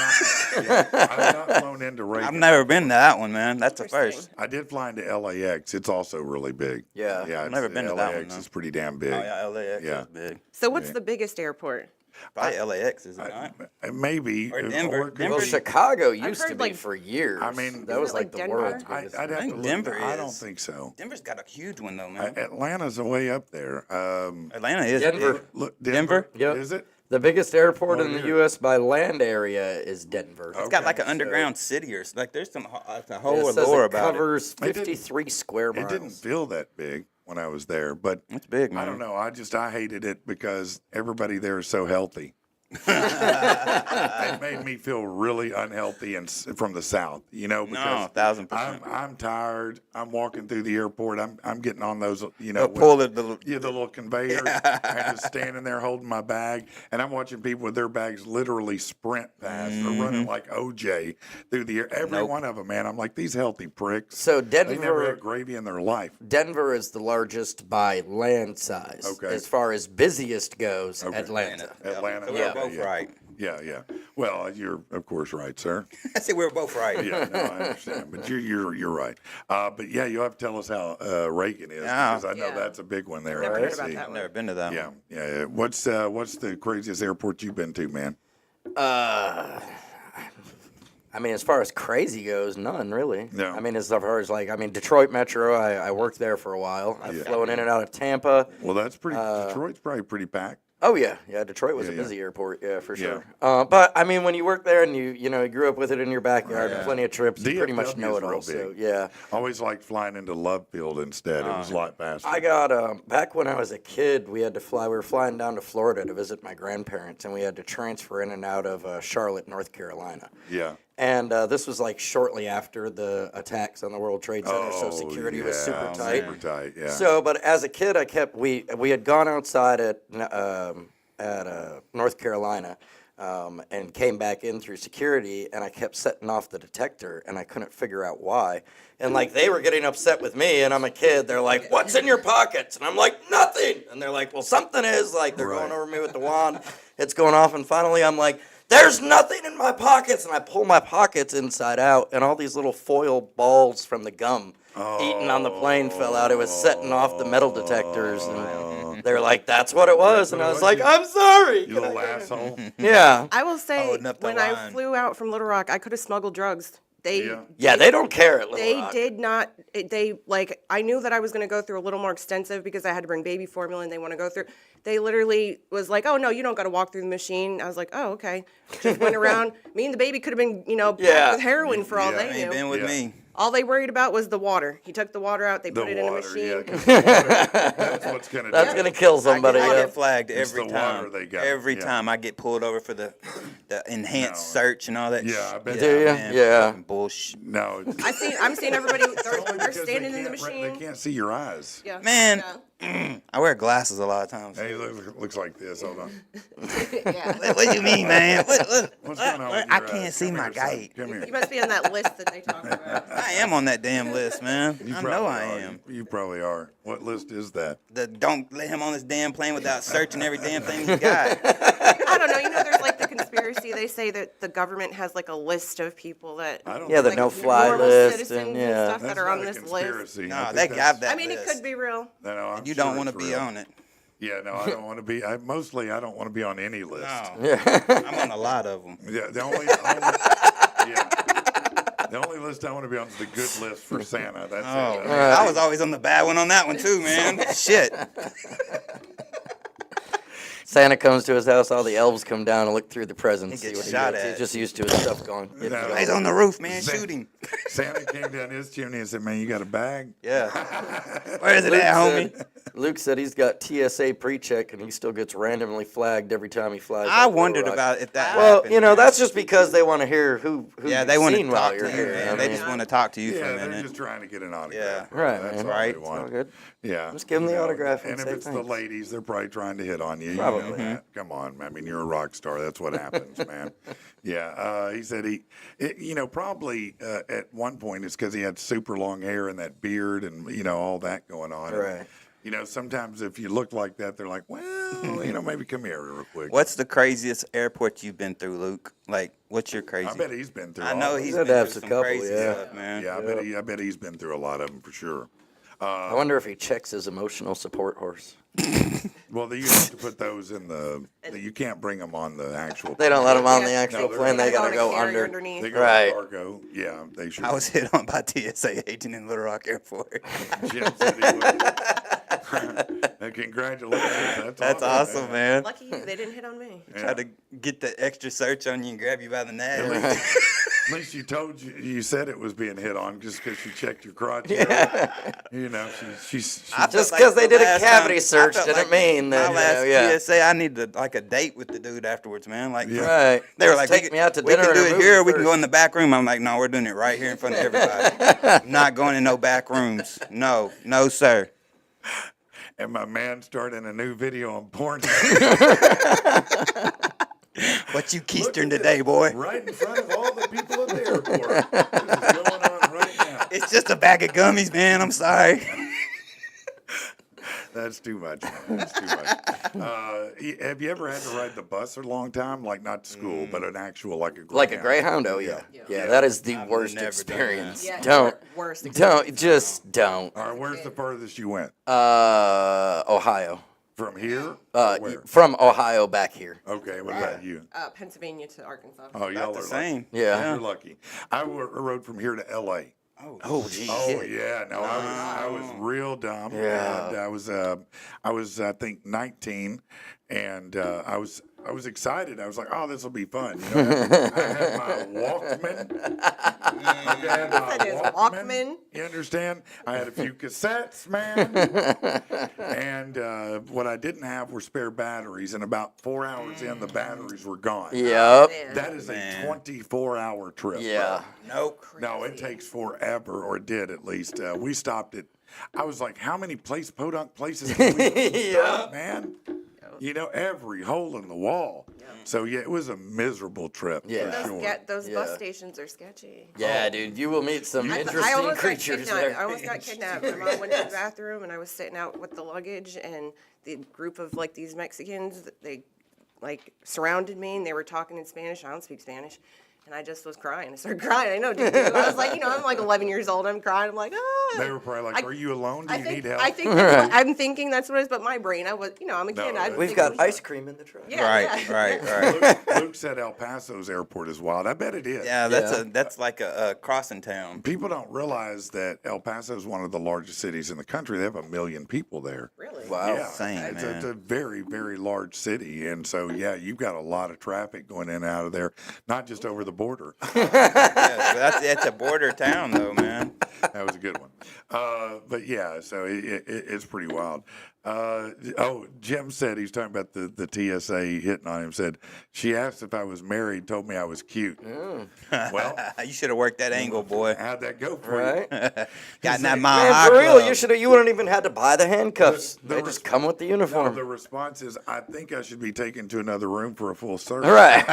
not flown into Reagan. I've never been to that one, man. That's the Interesting. first. I did fly into LAX. It's also really big. Yeah. Yeah. I've never been to that one, LAX though. is pretty damn big. Oh yeah, LAX Yeah. is big. So what's the biggest airport? Probably LAX, is it not? Maybe. Or Denver. it could Denver. Well, be- Chicago used to heard, be like- for years. I mean, that was Isn't it like like the Denver? world's I'd biggest. have to think look. Denver I don't is. think so. Denver's got a huge one though, man. Atlanta's way up there. Atlanta is Denver. big. Look, Denver? Yep. Is it? The biggest airport Oh, in the yeah. U.S. by land area is Denver. It's got like an Okay, underground city or like there's some a It whole says allure it about it. covers It didn't- 53 square It miles. didn't feel that big when I was there, but It's big, man. I don't know. I hated it because everybody there is so healthy. It made me feel really unhealthy and from the south, because 1,000%. I'm tired. I'm walking through the airport. I'm getting on those, They'll pull the the little conveyor. I'm just standing there holding my bag, and I'm watching people with their bags literally sprint past or running like OJ through the air. Every Nope. one of them, man. I'm like, these healthy pricks. So They never Denver, had gravy in their life. Denver is the largest by land size. Okay. As far as busiest goes, Okay. Atlanta. Atlanta. So Yeah. we're both Yeah. right. Yeah. Well, you're of course right, sir. I said we were both right. Yeah, no, I understand, but you're right. But yeah, you'll have to tell us how Reagan is Yeah. because I know Yeah. that's a big one there. Never in heard about DC. that I've one. never been to that Yeah, one. yeah. What's the craziest airport you've been to, man? I mean, as far as crazy goes, none really. No. I mean, as far as Detroit Metro, I worked there for a while. I've flown in and out of Tampa. Well, that's pretty. Detroit's probably pretty packed. Oh yeah, Detroit was Yeah, a yeah. busy airport, for Yeah. sure. But I mean, when you work there and you grew up with it in your backyard, and plenty of trips, you pretty much DFW know is it all. real So big. yeah. I always liked flying into Love Field instead. It was a lot faster. I got back when I was a kid, we had to fly. We were flying down to Florida to visit my grandparents, and we had to transfer in and out of Charlotte, North Carolina. Yeah. And this was like shortly after the attacks on the World Trade Center, so security was super tight. Super tight. Yeah. So, but as a kid, we had gone outside at North Carolina and came back in through security, and I kept setting off the detector, and I couldn't figure out why. And like they were getting upset with me, and I'm a kid. They're like, "What's in your pockets?" And I'm like, "Nothing." And they're like, "Well, something is." Like they're going over me with the wand. It's going off, and finally I'm like, "There's nothing in my pockets." And I pull my pockets inside out, and all these little foil balls from the gum eating on the plane fell out. It was setting off the metal detectors, and they're like, "That's what it was." And I was like, "I'm sorry." You little asshole. Yeah. I will say, Holding up the when I line. flew out from Little Rock, I could have smuggled drugs. Yeah, they don't care at Little They Rock. did not. I knew that I was going to go through a little more extensive because I had to bring baby formula and they want to go through. They literally was like, "Oh no, you don't got to walk through the machine." I was like, "Oh okay." Just went around. Me and the baby could have been, packed with heroin for all Yeah. they Ain't been knew. with Yeah. me. All they worried about was the water. He took the water out. They The put it in a water, machine. 'cause the water, that's what's gonna. That's do gonna it. kill somebody. I Yeah. get flagged It's every the time. water they got, Every yeah. time I get pulled over for the enhanced search and all that. Yeah, I bet shit. Do ya? Man, Yeah. fucking bullshit. No. I'm seeing everybody. Only They're because standing they in the can't machine. They can't see your eyes. Yeah. Man. Yeah. I wear glasses a lot of times. Hey, looks like this. Hold on. Yeah. What do you mean, man? What's going on? With I your can't eyes? see Come my here, son. gate. Come here. You must be on that list that they talk about. I am on that damn list, man. I know probably I are. am. You probably are. What list is that? Don't let him on this damn plane without searching every damn thing he's got. I don't know. There's like the conspiracy. They say that the government has like a list of people that. I don't. Yeah, the think no-fly normal list, citizens and and stuff that's that are not on a this list. conspiracy. No, I think they that's- got that. I mean, it list. could be real. No, I'm You sure don't want to it's be real. on it. Yeah, no, I don't want to be. I don't want to be on any list. No. I'm on a lot of them. Yeah, the only list I want to be on is the good list for Santa. That's Oh, it. man. I was always on the bad one on that one too, man. Shit. Santa comes to his house, all the elves come down and look through the presents. He gets see shot what at. He's just used to his stuff going. No. He's on the roof, man. Sa- Shoot him. Santa came down his chimney and said, "Man, you got a bag?" Yeah. Where is it at, homie? Luke said he's got TSA pre-check and he still gets randomly flagged every time he flies. I over wondered Rock. about if that Well, happened, man. that's just because they want to hear who Yeah, you've they want to seen while talk you're to you, here. man. I They mean, just want to talk to you for Yeah, a they're minute. just trying to get an autograph. Yeah. Right, That's man. all Right. they It's want. all good. Yeah. Just give 'em the autograph and And if say it's the thanks. ladies, they're probably trying to hit on you. You Probably. know that. Come on, I mean, you're a rock star. That's what happens, man. Yeah. He said probably at one point it's because he had super long hair and that beard and all that going on. Right. Sometimes if you look like that, they're like, well, maybe come here real quick. What's the craziest airport you've been through, Luke? Like, what's your crazy? I bet he's been through. I all know of he's them. been had to through have some a couple, crazy yeah. stuff, man. Yeah, I bet he's been through a lot of them for sure. I wonder if he checks his emotional support horse. Well, you have to put those in you can't bring them on the actual. They don't let him on the Yeah. actual No, they're plane. They gotta gotta go on go a carrier under. underneath. They go Right. cargo. Yeah, they should. I was hit on by TSA agent in Little Rock Airport. Jim said he would. Congratulations. That's awesome, man. Lucky you, they didn't hit on me. Yeah. Tried to get the extra search on you and grab you by the neck. At least you said it was being hit on just because she checked your crotch. Yeah. She's I felt Just like 'cause they the did a last cavity time- search I felt didn't mean that, My last yeah. TSA, I needed like a date with the dude afterwards, man. Like, Right. they were Let's like, take me out to we dinner can and do a it movie here, or we can go first." in the back room. I'm like, no, we're doing it right here in front of everybody. I'm not going in no back rooms. No, sir. and my man starting a new video on porn. What you keistering today, boy? Right in front of all the people at the airport. This is going on right now. It's just a bag of gummies, man. I'm sorry. That's too much. Man. That's too much. Have you ever had to ride the bus a long time? Like not to school, but an actual like a Greyhound? Like a Greyhound? Oh, yeah. Yeah, that is the worst never done experience. Yeah, Don't. worst. Don't. Just don't. All right, where's the furthest you went? Ohio. From here? Where? From Ohio back here. Okay, what about you? Pennsylvania to Arkansas. Oh, y'all the are same. lucky. Yeah. You're lucky. I rode from here to L.A. Oh, geez. Oh yeah, no, I was real dumb. Yeah. And I was I think 19, and I was excited. I was like, oh, this will be fun. You know, I had my Walkman. Okay, I had my That is Walkman. You understand? I had a few cassettes, man. And what I didn't have were spare batteries. And about 4 hours in, the batteries were gone. Yep. Man. That is a 24-hour trip. Yeah. Nope. No, it takes forever, or it did at least. We stopped at, I was like, how many podunk places can we stop, man? You know, every hole in the wall. So, yeah, it was a miserable trip, Yeah. for sure. Those Yeah. bus stations are sketchy. Yeah, dude, you will meet some I interesting almost creatures got kidnapped. there. I almost got kidnapped. My mom went to the bathroom, and I was sitting out with the luggage, and the group of like these Mexicans, they like surrounded me, and they were talking in Spanish. I don't speak Spanish. And I just was crying. I started crying. I know, dude. I was like, I'm like 11 years old. I'm crying. I'm like, ah. They were probably like, I- are you alone? Do you need help? I think that's what, I'm thinking that's what it is. But my brain, I'm a kid. No, I'd We've think got it was- ice cream in the truck. Yeah, Right, yeah. right. Luke said El Paso's airport is wild. I bet it is. Yeah, that's Yeah. that's like a crossing town. People don't realize that El Paso is one of the largest cities in the country. They have 1 million people there. Really? Wow. Yeah, Insane, it's man. a very, very large city, and so yeah, you've got a lot of traffic going in and out of there, not just over the border. Yeah, so that's a border town though, man. That was a good one. But yeah, so it's pretty wild. Jim said he's talking about the TSA hitting on him. Said she asked if I was married, told me I was cute. Well, You should have worked that angle, boy. how'd that go for Right? you? Got in that Man, mile Man, high for real, club. you wouldn't even had to buy the handcuffs. The They just come with the uniform. The response is, I think I should be taken to another room for a full service. Right.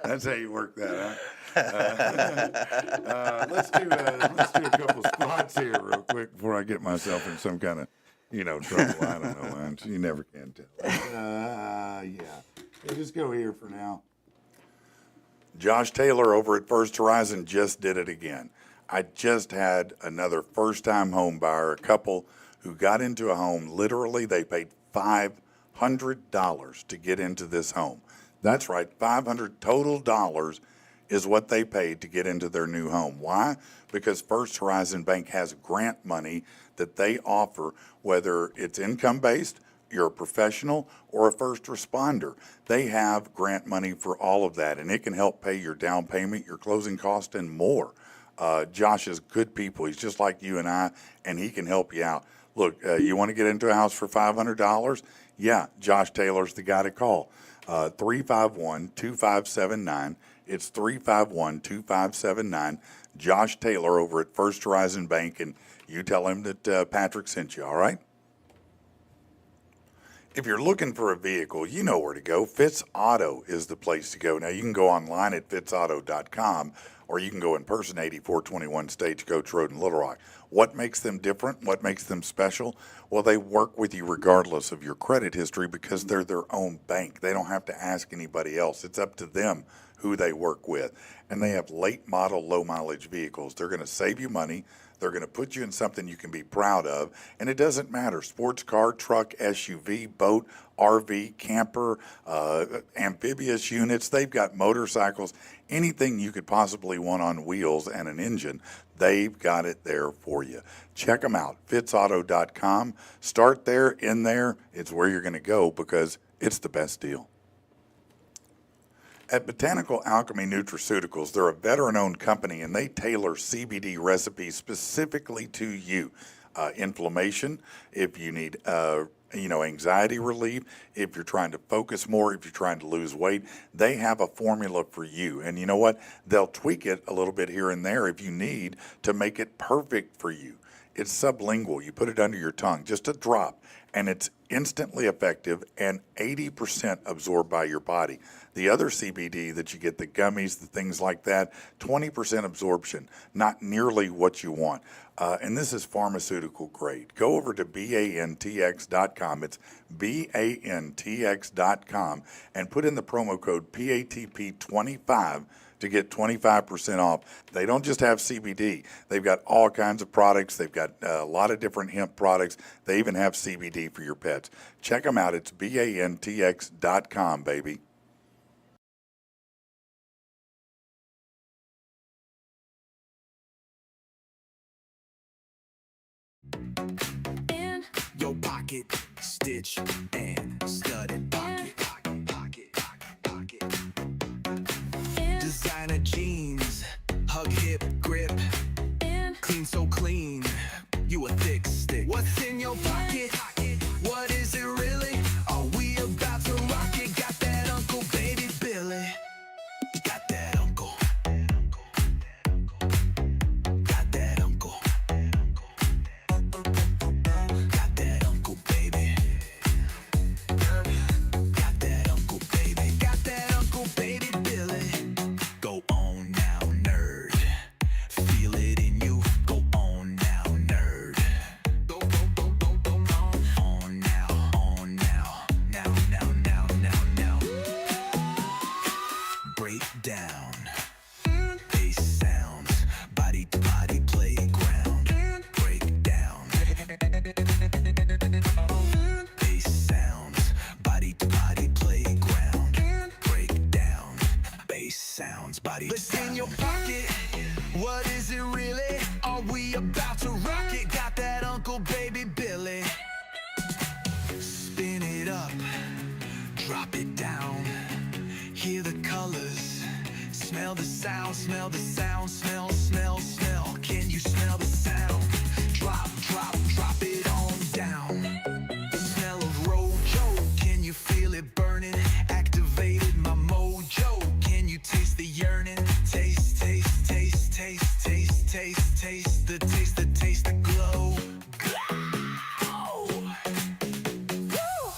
That's how you work that, huh? Let's do a couple spots here real quick before I get myself in some kind of, trouble. I don't know, man. You never can tell. Yeah. We'll just go here for now. Josh Taylor over at First Horizon just did it again. I just had another first-time home buyer, a couple who got into a home. Literally, they paid $500 to get into this home. That's right, $500 total dollars is what they paid to get into their new home. Why? Because First Horizon Bank has grant money that they offer, whether it's income-based, you're a professional, or a first responder. They have grant money for all of that, and it can help pay your down payment, your closing cost, and more. Josh is good people. He's just like you and I, and he can help you out. Look, you want to get into a house for $500? Yeah, Josh Taylor's the guy to call. 351-2579. It's 351-2579. Josh Taylor over at First Horizon Bank, and you tell him that Patrick sent you, all right? If you're looking for a vehicle, you know where to go. Fitz Auto is the place to go. Now, you can go online at fitzauto.com, or you can go in person, 8421 Stagecoach Road in Little Rock. What makes them different? What makes them special? Well, they work with you regardless of your credit history because they're their own bank. They don't have to ask anybody else. It's up to them who they work with. And they have late model, low mileage vehicles. They're going to save you money. They're going to put you in something you can be proud of. And it doesn't matter, sports car, truck, SUV, boat, RV, camper, amphibious units. They've got motorcycles, anything you could possibly want on wheels and an engine. They've got it there for you. Check them out, fitzauto.com. Start there, in there. It's where you're going to go because it's the best deal. At Botanical Alchemy Nutraceuticals, they're a veteran-owned company, and they tailor CBD recipes specifically to you. Inflammation, if you need, anxiety relief, if you're trying to focus more, if you're trying to lose weight, they have a formula for you. And you know what? They'll tweak it a little bit here and there if you need to make it perfect for you. It's sublingual. You put it under your tongue, just a drop, and it's instantly effective and 80% absorbed by your body. The other CBD that you get, the gummies, the things like that, 20% absorption, not nearly what you want. And this is pharmaceutical grade. Go over to bantx.com. It's bantx.com and put in the promo code PATP25 to get 25% off. They don't just have CBD. They've got all kinds of products. They've got a lot of different hemp products. They even have CBD for your pets. Check them out. It's bantx.com, baby. In your pocket, stitch and studded pocket. Designer jeans, hug hip grip, clean so clean, you a thick stick. What's in your pocket? What is it really? Are we about to rock it? Got that Uncle Baby Billy. Got that uncle. Got that uncle. Got that uncle baby. Got that uncle baby. Got that Uncle Baby Billy. Go on now, nerd. Feel it in you. Go on now, nerd. Go on now, now. Break down. Bass sounds, body to body playground. Break down. Bass sounds, body to body playground. Break down. Bass sounds, body. What's in your pocket? What is it really? Are we about to rock it? Got that Uncle Baby Billy. Spin it up, drop it down. Hear the colors, smell the sound, smell the sound, smell. Can you smell the sound? Drop it on down. The smell of Rojo, can you feel it burning? Activated my mojo, can you taste the yearning? Taste the glow.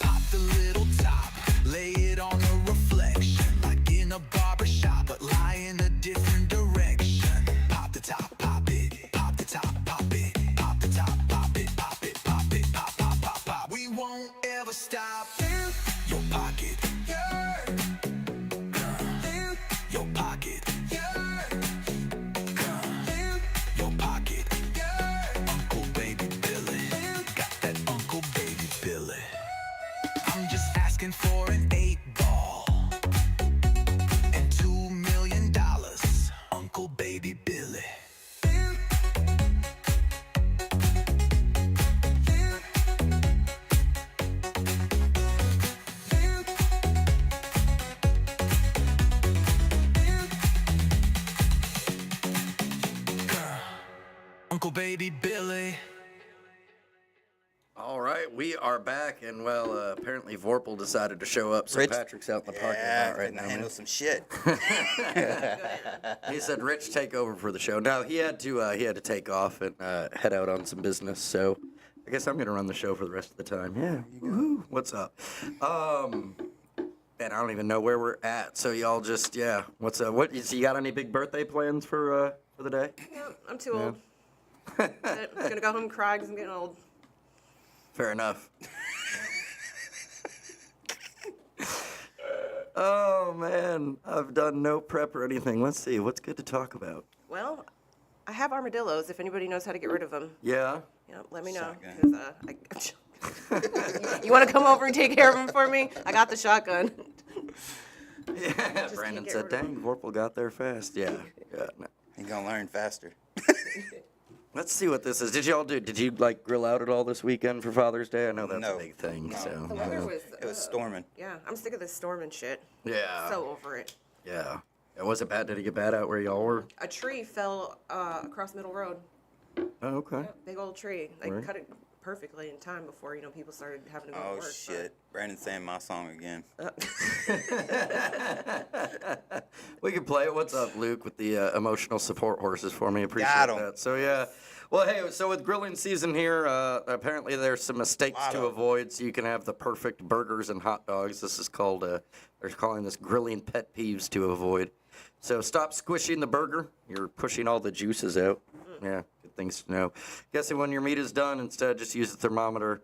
Pop the little top, lay it on a reflection, like in a barber shop, but lie in a different direction. Pop the top, pop it, pop the top, pop it, pop the top, pop it, pop it, pop it, pop, pop, pop, pop. We won't ever stop. Your pocket, your pocket, your pocket. Uncle Baby Billy, got that Uncle Baby Billy. I'm just asking for an 8-ball and $2 million. Uncle Baby Billy. Uncle Baby Billy. All right, we are back, and well, apparently Vorpal decided to show up, so Rich- Patrick's out in the parking Yeah, lot right couldn't now. handle Man. some shit. He said, "Rich, take over for the show." No, he had to take off and head out on some business. So, I guess I'm gonna run the show for the rest of the time. Yeah. Woohoo. What's up? And I don't even know where we're at. So y'all just What's what? So you got any big birthday plans for the day? No, I'm too old. I'm gonna go home and cry because I'm getting old. Fair enough. Oh man, I've done no prep or anything. Let's see, what's good to talk about? Well, I have armadillos. If anybody knows how to get rid of them, Yeah. let me know. Shotgun. 'Cause, you want to come over and take care of them for me? I got the shotgun. Yeah. Brandon get said, rid of "Dang, Vorpal got there fast." Yeah. No. He gonna learn faster. Let's see what this is. Did you like grill out at all this weekend for Father's Day? I know that's a No. big thing. No. So. The weather was. It was storming. Yeah, I'm sick of this storm and shit. Yeah. So over it. Yeah. Was it bad? Did it get bad out where y'all were? A tree fell across Middle Road. Oh, okay. Big old tree. Like Right. cut it perfectly in time before, people started having to go to Oh, work. but- shit. Brandon's saying my song again. We can play it. What's up, Luke, with the emotional support horses for me? Appreciate Got 'em. that. So, yeah. Well, hey, so with grilling season here, apparently there's some mistakes Lot to of 'em. avoid so you can have the perfect burgers and hot dogs. This is called, they're calling this grilling pet peeves to avoid. So stop squishing the burger. You're pushing all the juices out. Yeah, good things to know. Guessing when your meat is done, instead just use the thermometer.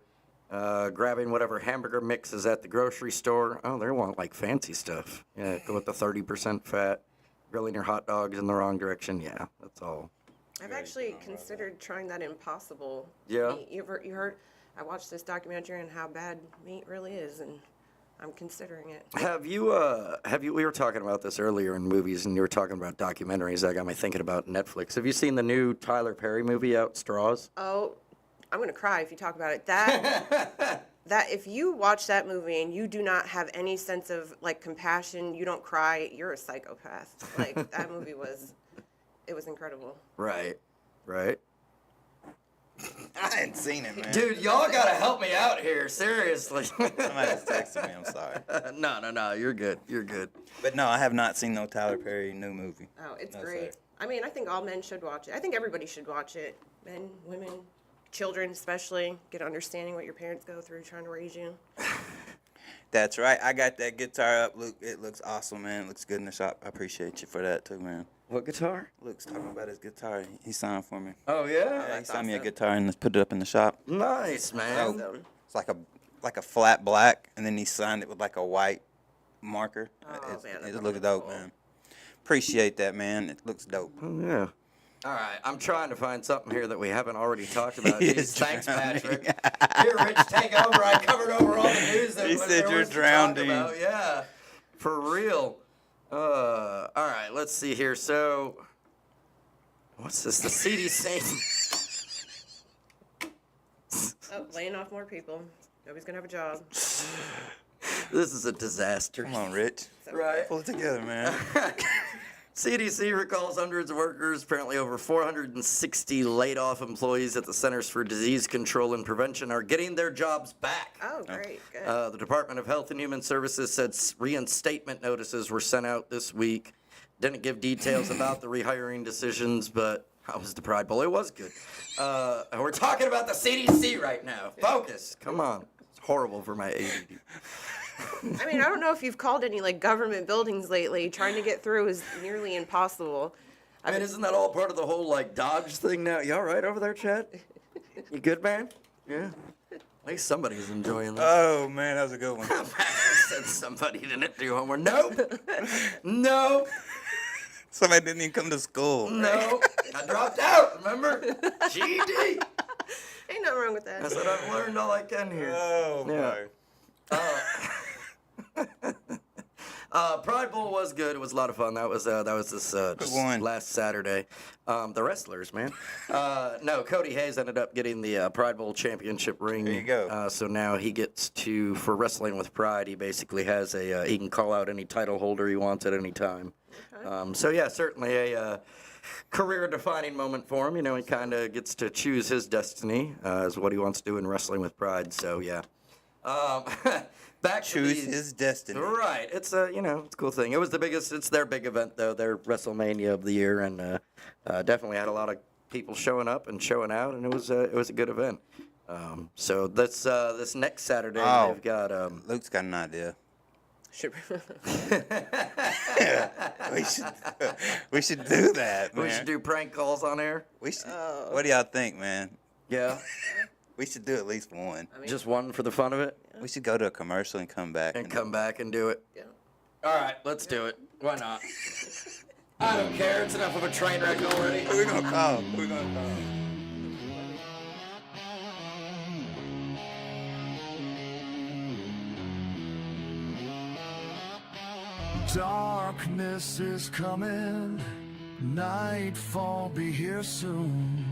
Grabbing whatever hamburger mix is at the grocery store. Oh, they want like fancy stuff. Yeah, go with the 30% fat. Grilling your hot dogs in the wrong direction. Yeah, that's all. I've actually considered trying that Impossible Yeah? meat. You heard? I watched this documentary on how bad meat really is, and I'm considering it. Have you, we were talking about this earlier in movies, and you were talking about documentaries. That got me thinking about Netflix. Have you seen the new Tyler Perry movie out, Straws? Oh, I'm gonna cry if you talk about it. That if you watch that movie and you do not have any sense of like compassion, you don't cry, you're a psychopath. Like that movie was incredible. Right. I hadn't seen it, man. Dude, y'all gotta help me out here, seriously. Somebody just texted me. I'm sorry. No, you're good. But no, I have not seen no Tyler Perry new movie. Oh, it's No, great. sir. I mean, I think all men should watch it. I think everybody should watch it. Men, women, children especially. Get understanding what your parents go through trying to raise you. That's right. I got that guitar up. Luke, it looks awesome, man. It looks good in the shop. I appreciate you for that too, man. What guitar? Luke's talking about his guitar. He signed for me. Oh, yeah? Yeah, he that's signed me a awesome. guitar and put it up in the shop. Nice, man. Awesome. It's like a flat black, and then he signed it with like a white marker. Oh, man, that's It looks awesome. dope, man. Appreciate that, man. It looks dope. Oh, yeah. All right, I'm trying to find something here that we haven't already talked about. He Jeez, is thanks, drowning. Patrick. Here, Rich, take over. I covered over all the news that He there said you're was to talk drowning. about. Yeah, for real. All right, let's see here. So, what's this? The CDC. Oh, laying off more people. Nobody's gonna have a job. This is a disaster. Come on, Rich. Right. Pull it together, man. CDC recalls hundreds of workers, apparently over 460 laid off employees at the Centers for Disease Control and Prevention are getting their jobs back. Oh, great. Good. The Department of Health and Human Services said reinstatement notices were sent out this week. Didn't give details about the rehiring decisions, but how was the Pride Bowl? It was good. We're talking about the CDC right now. Focus. Come on. It's horrible for my ADD. I mean, I don't know if you've called any like government buildings lately. Trying to get through is nearly impossible. I mean, isn't that all part of the whole, like, Dodge thing now? You all right over there, Chad? You good, man? Yeah. At least somebody's enjoying this. Oh, man, that was a good one. Said somebody didn't do homework. Nope. No. Somebody didn't even come to school. No. I dropped out, remember? GED. Ain't nothing wrong with that. That's what I've learned all I can here. Oh, Yeah. Pride Bowl was good. It was a lot of fun. That was this just won? last Saturday. The wrestlers, man. No, Cody Hayes ended up getting the Pride Bowl championship ring. There you go. So now he gets to, for wrestling with Pride, he basically has he can call out any title holder he wants at any time. So yeah, certainly a career-defining moment for him. You know, he kind of gets to choose his destiny as what he wants to do in wrestling with Pride. So yeah. Back Choose to the, his destiny. Right. It's a it's a cool thing. It was the biggest. It's their big event though. Their WrestleMania of the year, and definitely had a lot of people showing up and showing out, and it was a good event. So this next Saturday Oh. they've got Luke's got an idea. Should- We should do that, man. we should do prank calls on air. We should. What do y'all think, man? Yeah. We should do at least one. I mean, Just one for the fun of it, We should go to a commercial and come back. and come back and do it. yeah. All right, let's do it. Why not? I don't care. It's enough of a train wreck already. Who we gonna call? Who we gonna call? Darkness is coming, nightfall be here soon.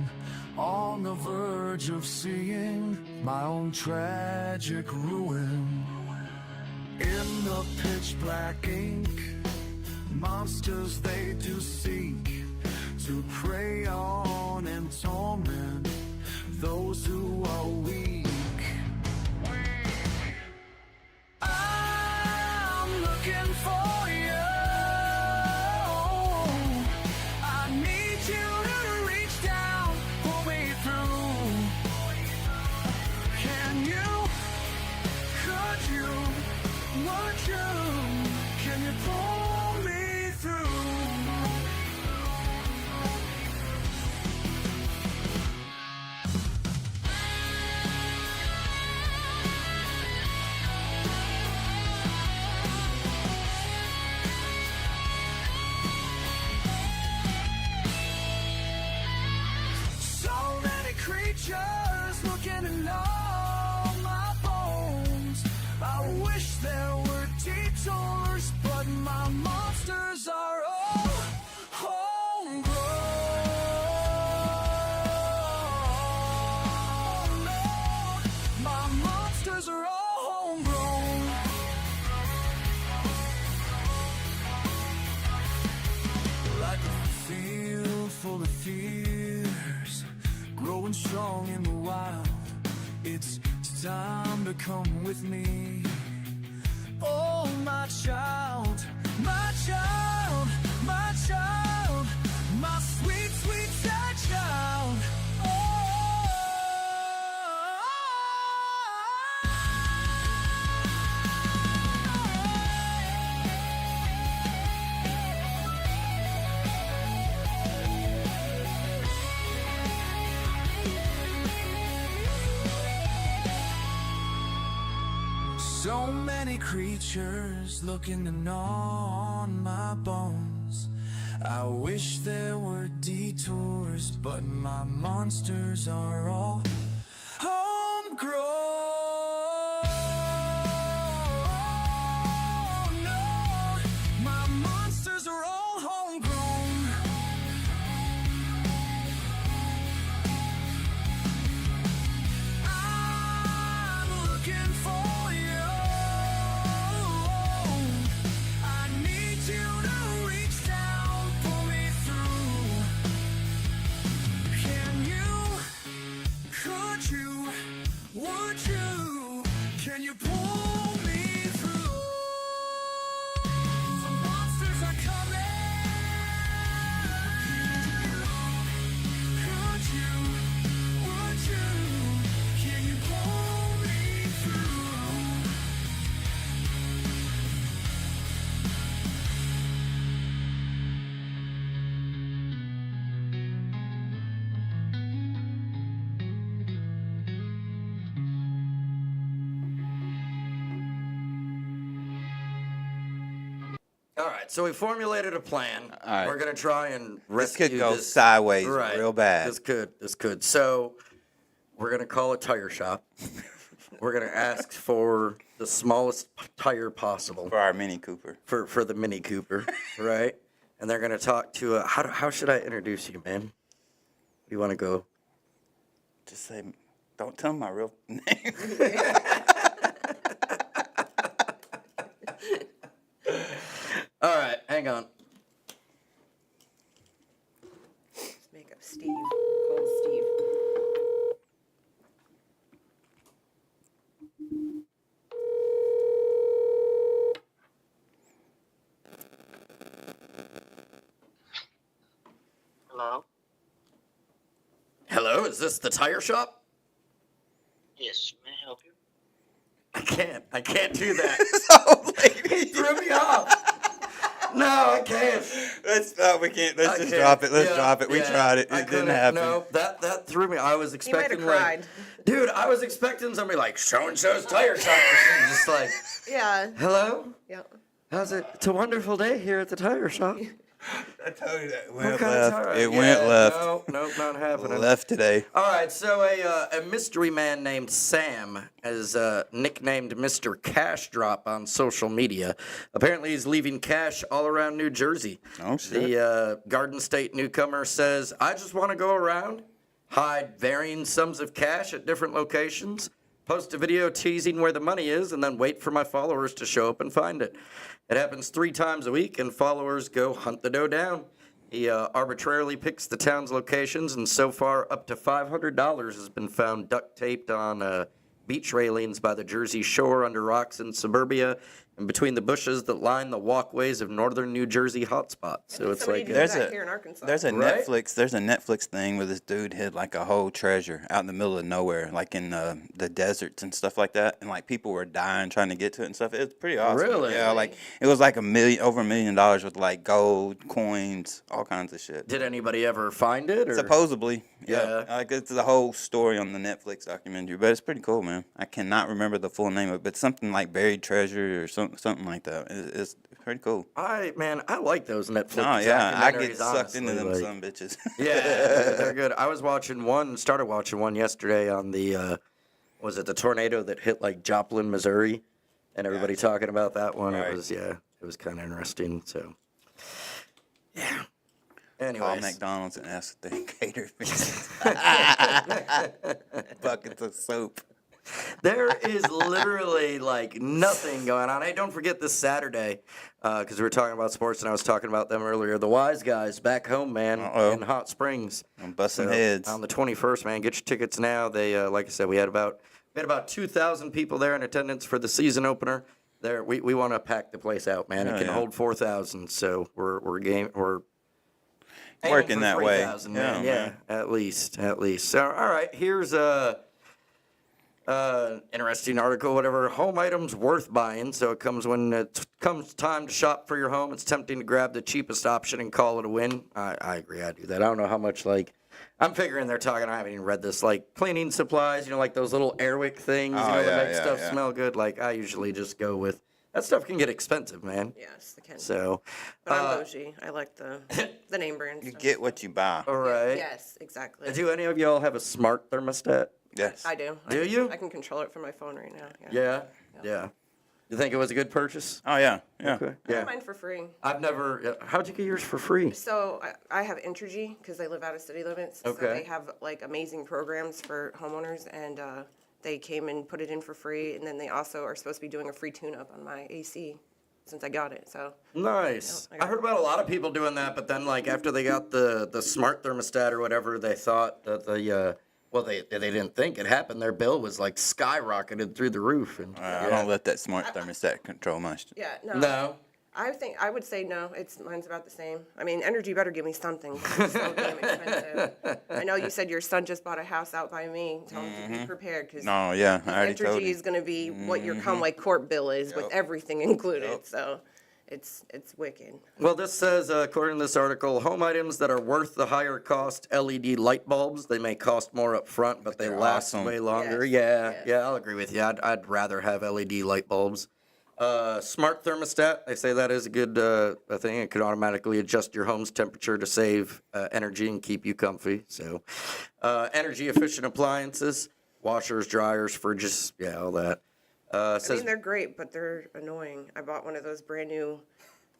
On the verge of seeing my own tragic ruin. In the pitch black ink, monsters they do seek to prey on and torment those who are weak. I'm looking for you. I need you to reach down, pull me through. Can you? Could you? Would you? Can you pull me through? So many creatures looking to know my bones. I wish there were detours, but my monsters are all homegrown. My monsters are all homegrown. Like a field full of fears, growing strong in the wild. It's time to come with me. Oh, my child, my child, my child, my sweet, sweet child. So many creatures looking to gnaw on my bones. I wish there were detours, but my monsters are all homegrown. No, my monsters are all homegrown. I'm looking for you. I need you to reach down, pull me through. Can you? Could you? Would you? Can you pull me through? The monsters are coming. Could you? Would you? Can you pull me through? All right, so we formulated a plan. All right. We're gonna try and This rescue could go this. sideways Right. real bad. This could. So we're gonna call a tire shop. We're gonna ask for the smallest tire possible For our Mini Cooper. for the Mini Cooper, right? And they're gonna talk to how should I introduce you, man? You want to go? Just say, don't tell 'em my real name. All right, hang on. Let's make up Steve. Call him Steve. Hello? Hello, is this the tire shop? Yes, may I help you? I can't do that. He threw me off. No, I can't. We can't. Let's I just can't. drop it. Let's Yeah, drop it. We yeah, tried it. I It didn't couldn't. happen. No, that threw me. I was He might have expecting cried. dude, I was expecting somebody like so and so's tire shop. Just like, Yeah. hello, Yeah. how's it? It's a wonderful day here at the tire shop. I told you that. It What went kind of left. tire? It went Yeah, left. No, not happening. Left today. All right, so a mystery man named Sam is nicknamed Mr. Cash Drop on social media. Apparently, he's leaving cash all around New Jersey. Oh, shit. The Garden State newcomer says, I just want to go around, hide varying sums of cash at different locations, post a video teasing where the money is, and then wait for my followers to show up and find it. It happens 3 times a week, and followers go hunt the dough down. He arbitrarily picks the town's locations, and so far, up to $500 has been found duct taped on beach railings by the Jersey Shore, under rocks in suburbia, and between the bushes that line the walkways of northern New Jersey hotspots. So it's Somebody like do There's that a- here in Arkansas. There's a Right? Netflix thing where this dude hid like a whole treasure out in the middle of nowhere, like in the deserts and stuff like that, and like people were dying trying to get to it and stuff. It's pretty awesome. Really? Yeah, like it was like over $1 million with like gold, coins, all kinds of shit. Did anybody ever find it? Or? Supposedly, Yeah. yeah. Like it's the whole story on the Netflix documentary, but it's pretty cool, man. I cannot remember the full name of it, but something like Buried Treasure or something like that. It's pretty cool. I like those Netflix Oh yeah, I get documentaries, sucked into them honestly, some bitches. Yeah, they're good. I was started watching one yesterday on the, was it the tornado that hit like Joplin, Missouri? And everybody talking about that one. Right. It was kind of interesting. So, yeah. Call Anyways, McDonald's and ask if they cater buckets of soap. there is literally like nothing going on. Hey, don't forget this Saturday, because we were talking about sports and I was talking about them earlier. The Wise Guys back home, man, in Hot Springs. I'm busting So, heads. on the 21st, man. Get your tickets now. They, like I said, we had about 2,000 people there in attendance for the season opener. There, we want to pack the place out, man. It Oh, can yeah. hold 4,000. So we're aiming Working for that way. 3,000, man. Yeah, Yeah, man. at least. So, all right, here's a interesting article. Whatever, home items worth buying. So it comes when it comes time to shop for your home. It's tempting to grab the cheapest option and call it a win. I agree. I do that. I don't know how much I'm figuring they're talking. I haven't even read this. Like cleaning supplies, like those little Airwick things, that make stuff smell good. Like I usually just go with that stuff. Can get expensive, man. Yes, the can. So, But I'm bougie. I like the name brand. You stuff. get what you buy. all right. Yes, exactly. Do any of y'all have a smart thermostat? Yes. I do. Do you? I can control it from my phone right now. Yeah. You think it was a good purchase? Oh yeah. Yeah. Okay. I Yeah. got mine for free. I've never. How'd you get yours for free? So I have Entergy because they live out of city limits. So Okay. they have like amazing programs for homeowners, and they came and put it in for free. And then they also are supposed to be doing a free tune-up on my AC since I got it. So Nice. I got I heard about a lot of people doing that, but then like after they got the smart thermostat or whatever, they thought that they didn't think it happened. Their bill was like skyrocketed through the roof. And I don't let that smart thermostat control my. yeah, no. I would say no. Mine's about the same. I mean, Energy better give me something. 'Cause it's so damn expensive. I know you said your son just bought a house out by me. Tell him to be prepared because No, yeah, I already told Energy you. is going to be what your Conway Court bill is with everything included. So it's wicked. Well, this says, according to this article, home items that are worth the higher cost LED light bulbs. They may cost more up front, but they they're last awesome. way longer. Yes. Yeah, I'll agree with you. I'd rather have LED light bulbs. Smart thermostat, they say that is a good thing. It can automatically adjust your home's temperature to save energy and keep you comfy. So, energy efficient appliances, washers, dryers, fridges, all that. I Says, mean, they're great, but they're annoying. I bought one of those brand new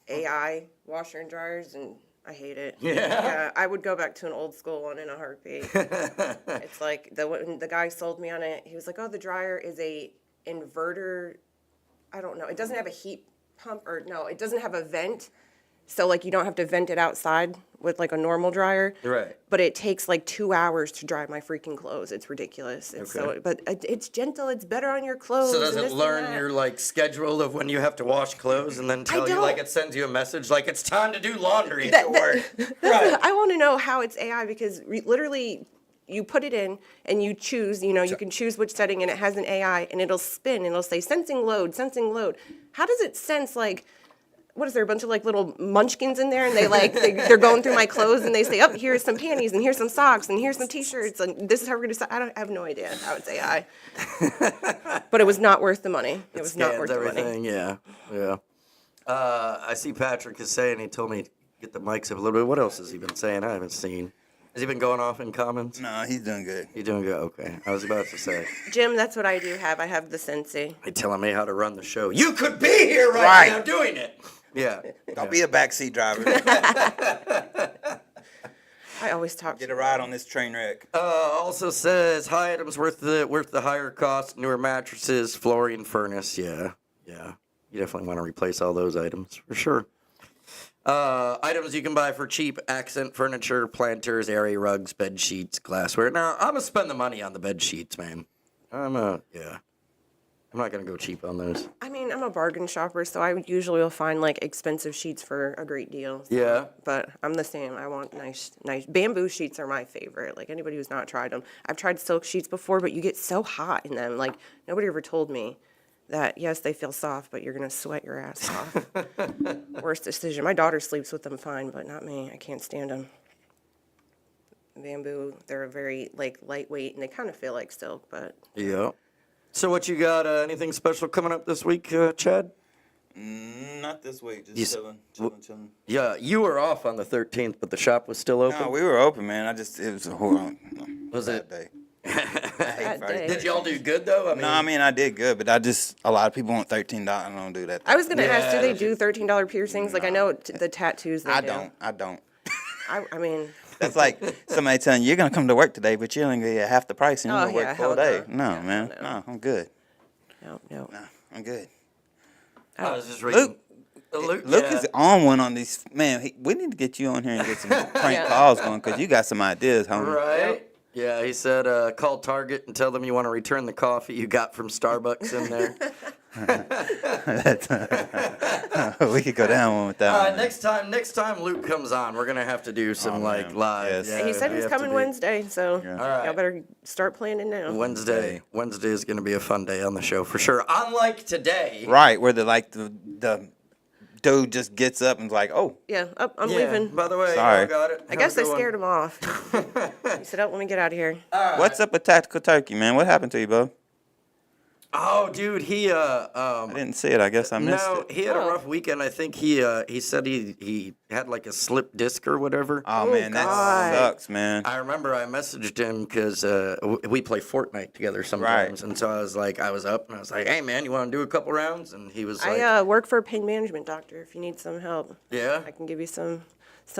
AI washer and dryers, and I hate it. Yeah, I would go back to an old school one in a heartbeat. It's like when the guy sold me on it. He was like, "Oh, the dryer is a inverter. I don't know. It doesn't have a heat pump, or no, it doesn't have a vent. So like you don't have to vent it outside with like a normal dryer. Right. But it takes like 2 hours to dry my freaking clothes. It's ridiculous. It's Okay. but it's gentle. It's better on your clothes. So does and it this and learn that. your like schedule of when you have to wash clothes and then tell you don't- like it sends you a message like it's time to do laundry That- at that- work? Right. I want to know how it's AI because literally you put it in and you choose, you can choose which setting and it has an AI and it'll spin and it'll say sensing load, sensing load. How does it sense like, what is there, a bunch of like little munchkins in there and they're going through my clothes and they say, oh, here's some panties and here's some socks and here's some t-shirts and this is how we're going to, I have no idea how it's AI. But it was not worth the money. It was not worth the money. everything. Yeah. I see Patrick is saying, he told me to get the mics up a little bit. What else has he been saying? I haven't seen. Has he been going off in comments? No, he's doing good. You doing good? Okay. I was about to say. Jim, that's what I do have. I have the Sensei. They telling me how to run the show. You could be here right Right. now doing it. Yeah. Don't be a backseat driver. I always talk Get to a ride on this train wreck. Also says high items worth the higher cost, newer mattresses, flooring, furnace. Yeah. You definitely want to replace all those items for sure. Items you can buy for cheap: accent furniture, planters, area rugs, bed sheets, glassware. Now, I'm gonna spend the money on the bed sheets, man. I'm not gonna go cheap on those. I mean, I'm a bargain shopper, so I usually will find like expensive sheets for a great deal. Yeah. But I'm the same. I want nice bamboo sheets are my favorite. Like anybody who's not tried them, I've tried silk sheets before, but you get so hot in them. Like nobody ever told me that yes, they feel soft, but you're gonna sweat your ass off. Worst decision. My daughter sleeps with them fine, but not me. I can't stand them. Bamboo, they're very like lightweight and they kind of feel like silk, but Yeah. So what you got? Anything special coming up this week, Chad? Not this week. Just chilling. Yeah, you were off on the 13th, but the shop was still open. No, we were open, man. It was a horrible. Was bad it? day? that day. Did y'all do good though? No, I mean I did good, but a lot of people want $13. I don't do that. I was gonna ask, do they do $13 piercings? Like I know the tattoos. They do. I don't. I mean, That's like somebody telling you, you're going to come to work today, but you only get half the price and you're Oh, going to yeah, work full hell day. no. No, man. No, I'm good. no. No, I'm good. I was just reading. Luke yeah. is on one on these. Man, we need to get you on here and get some prank calls going because you got some ideas, homie. Right? Yeah, he said, call Target and tell them you want to return the coffee you got from Starbucks in there. We could go down one with that All right, one. next time Luke comes on, we're gonna have to do some man. live. Yes. Yeah, he said we he's have to coming do- Wednesday, so All right. y'all better start planning now. Wednesday is gonna be a fun day on the show for sure. Unlike today. Right, where the dude just gets up and's like, oh, Yeah, I'm Yeah, leaving. by the way, Sorry. y'all got it. I guess Have I a good scared one. him off. He said, "Oh, let me get out of here." what's up with Tactical Turkey, man? What happened to you, bub? Oh, dude, he I didn't see it. I guess I missed no, it. he had a rough weekend. I think he said he had like a slip disc or whatever. Oh, Oh, man, that God. sucks, man. I remember I messaged him because we play Fortnite together sometimes, and so I was up and I was like, "Hey man, you want to do a couple rounds?" And he was like, I work for a pain management doctor. If you need some help, "Yeah, I can give you some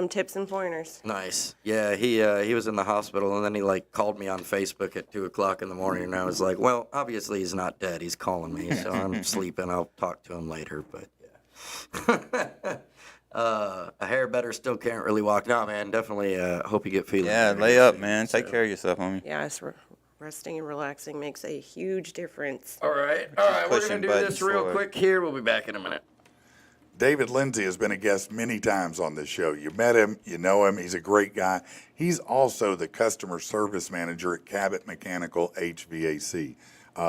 tips and pointers. nice." Yeah, he was in the hospital, and then he like called me on Facebook at 2:00 in the morning, and I was like, "Well, obviously he's not dead. He's calling me, so I'm sleeping. I'll talk to him later." But yeah. A hair better still can't really walk. No, man, definitely hope you get feeling. Yeah, better lay up, soon, man. Take so. care of yourself, homie. Yes, resting and relaxing makes a huge difference. All right, we're pushing gonna do buttons this real forward. quick here. We'll be back in a minute. David Lindsay has been a guest many times on this show. You met him, you know him, he's a great guy. He's also the customer service manager at Cabot Mechanical HVAC.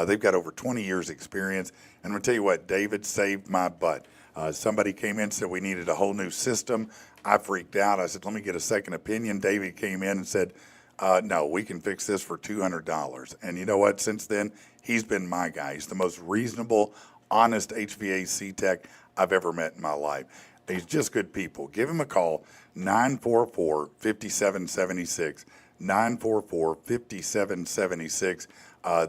They've got over 20 years experience. And I'm going to tell you what, David saved my butt. Somebody came in and said we needed a whole new system. I freaked out. I said, let me get a second opinion. David came in and said, no, we can fix this for $200. And you know what? Since then, he's been my guy. He's the most reasonable, honest HVAC tech I've ever met in my life. He's just good people. Give him a call, 944-5776, 944-5776.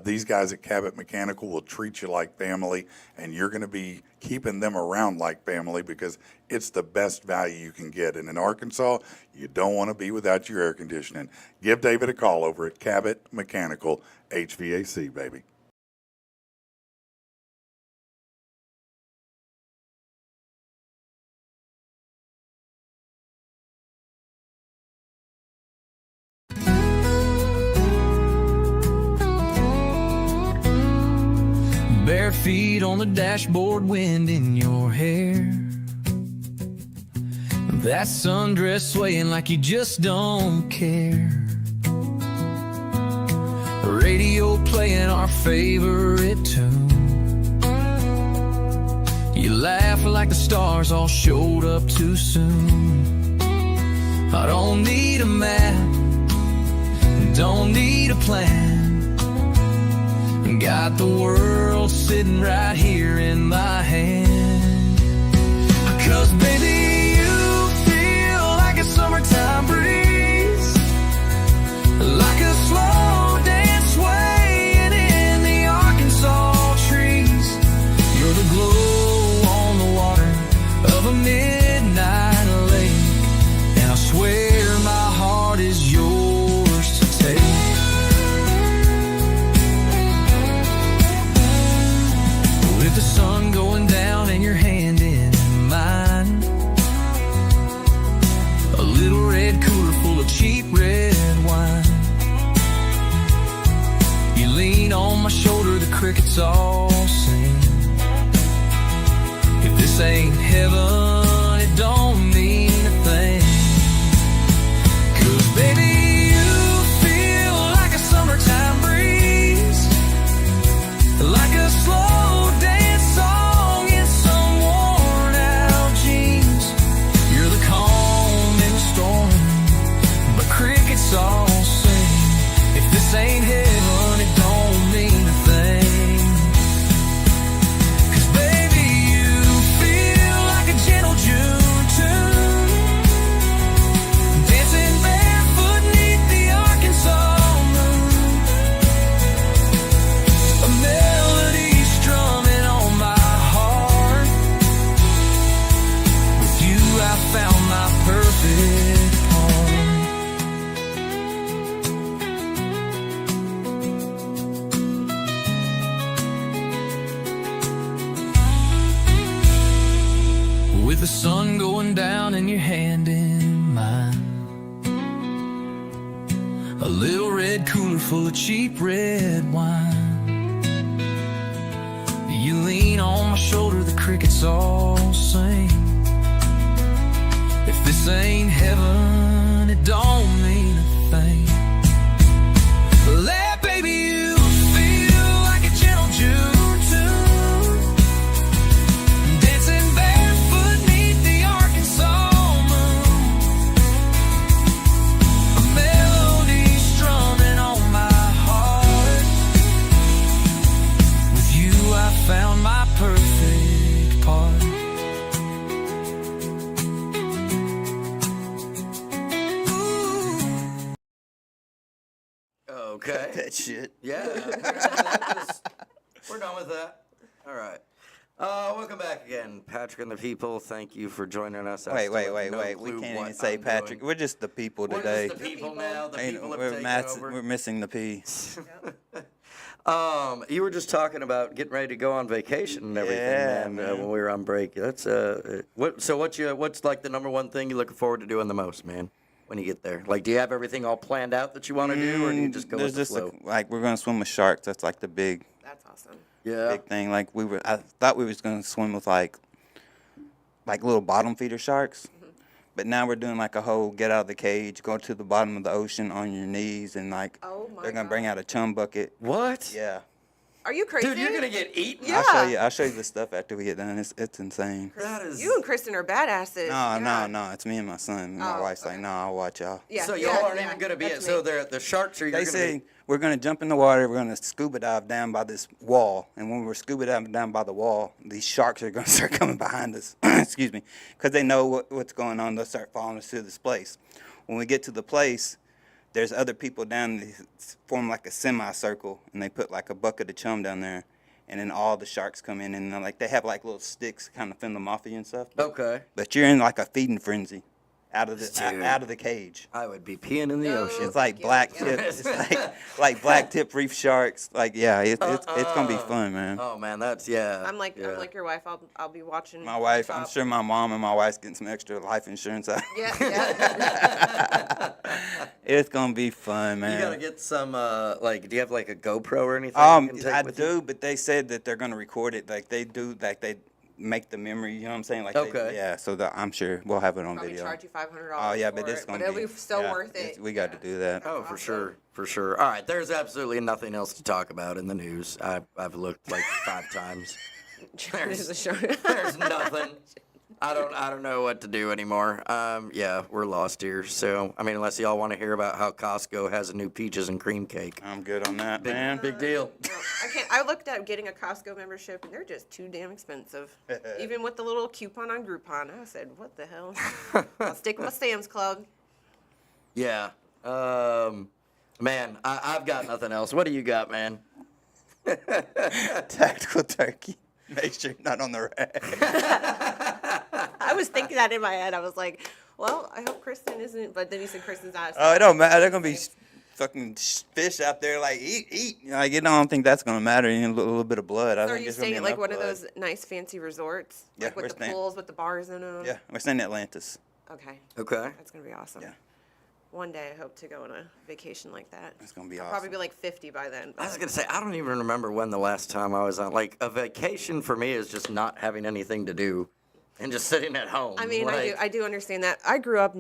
These guys at Cabot Mechanical will treat you like family, and you're going to be keeping them around like family because it's the best value you can get. And in Arkansas, you don't want to be without your air conditioning. Give David a call over at Cabot Mechanical HVAC, baby. Bare feet on the dashboard, wind in your hair. That sundress swaying like you just don't care. Radio playing our favorite tune. You laugh like the stars all showed up too soon. I don't need a map, don't need a plan. Got the world sitting right here in my hand. 'Cause baby, you feel like a summertime breeze, like a slow dance swaying in the Arkansas trees. You're the glow on the water of a midnight lake, and I swear my heart is yours to take. With the sun going down and your hand in mine, all sing. If this ain't heaven, it don't mean a thing. 'Cause baby, you feel like a summertime breeze, like a slow dance song in some worn out jeans. You're the calm in the storm, but crickets all sing. If this ain't heaven, it don't mean a thing. 'Cause baby, you feel like a gentle June tune, dancing barefoot 'neath the Arkansas moon. A melody strumming on my heart. With you I found my perfect home. With the sun going down and your hand in mine, a little red cooler full of cheap red wine. You lean on my shoulder, the crickets all sing. If this ain't heaven, it don't mean a thing. Let baby you feel like a gentle June tune, dancing barefoot 'neath the Arkansas moon. A melody strumming on my heart. With you I found my perfect part. Okay. That shit. Yeah. We're done with that. All right. Welcome back again, Patrick and the people. Thank you for joining us. I Wait. still have no We clue can't what even say I'm Patrick. doing. We're just the people We're today. just the people now. The Ain't- people have we're, taken over. we're missing the P. You were just talking about getting ready to go on vacation and everything, Yeah, man. man. When we were on break. That's what's like the number one thing you're looking forward to doing the most, man? When you get there, like, do you have everything all planned out that you want to do, or do you just go with There's the just flow? like we're gonna swim with sharks. That's like the big That's awesome. Yeah. big thing. Like I thought we was gonna swim with like little bottom feeder sharks, but now we're doing like a whole get out of the cage, go to the bottom of the ocean on your knees, and like Oh my they're gonna bring God. out a chum bucket. What? Yeah, Are you crazy? Dude, you're gonna get eaten. Yeah. I'll show you the stuff after we get done. It's insane. That is. You and Kristen are badasses. No, it's me and my son. My Oh, wife's like, no, I'll watch y'all. Yeah, So yeah, y'all aren't yeah, even gonna be it. that's So me. the sharks are. You're They gonna say be, we're gonna jump in the water. We're gonna scuba dive down by this wall, and when we're scuba diving down by the wall, these sharks are gonna start coming behind us. Excuse me, because they know what's going on. They'll start following us to this place. When we get to the place, there's other people down. They form like a semicircle, and they put like a bucket of chum down there, and then all the sharks come in, and like they have like little sticks to kind of fend them off of you and stuff. okay. But you're in like a feeding frenzy, out of Dude. out of the cage. I would be peeing in the ocean. It's like Yeah, black yeah. tip. It's like black tip reef sharks. Like it's gonna be fun, man. Oh man, that's yeah. I'm like yeah. your wife. I'll be watching. My wife, from the I'm top. sure my mom and my wife's getting some extra life insurance out. Yeah, yeah. It's gonna be fun, man. You gotta get some like. Do you have like a GoPro or anything? you can take I with do, you? but they said that they're gonna record it. Like they do, like they make the memory. You know what I'm saying? Like Okay. yeah. So I'm sure we'll have it on Probably video. charge you $500. Oh yeah, but for it's it, gonna but it'll be so yeah, worth it. We got to do that. Oh, for Awesome. sure, for sure. All right, there's absolutely nothing else to talk about in the news. I've looked like 5 times. There's a show. There's nothing. I don't know what to do anymore. Yeah, we're lost here. So I mean, unless y'all want to hear about how Costco has a new peaches and cream cake. I'm good on that, man. Big deal. No, I can't. I looked at getting a Costco membership, and they're just too damn expensive. Even with the little coupon on Groupon, I said, "What the hell?" I'll stick with my Sam's Club. Yeah. Man, I've got nothing else. What do you got, man? Tactical turkey. Make sure you're not on the rack. I was thinking that in my head. I was like, "Well, I hope Kristen isn't." But then you said Kristen's not. Oh, it don't matter. They're gonna be fucking fish out there, like eat. Like I don't think that's gonna matter. You know, a little bit of blood. I So are think you it's gonna staying be at like enough one of blood. those nice fancy resorts? Yeah, like we're with the staying- pools with the bars in them. Yeah, we're staying in Atlantis. Okay. Okay. That's gonna be awesome. Yeah. one day I hope to go on a vacation like that. It's gonna be I'll awesome. probably be like 50 by then. I was gonna say I don't even remember when the last time I was on. Like a vacation for me is just not having anything to do, and just sitting at home. I mean, like, I do understand that. I grew up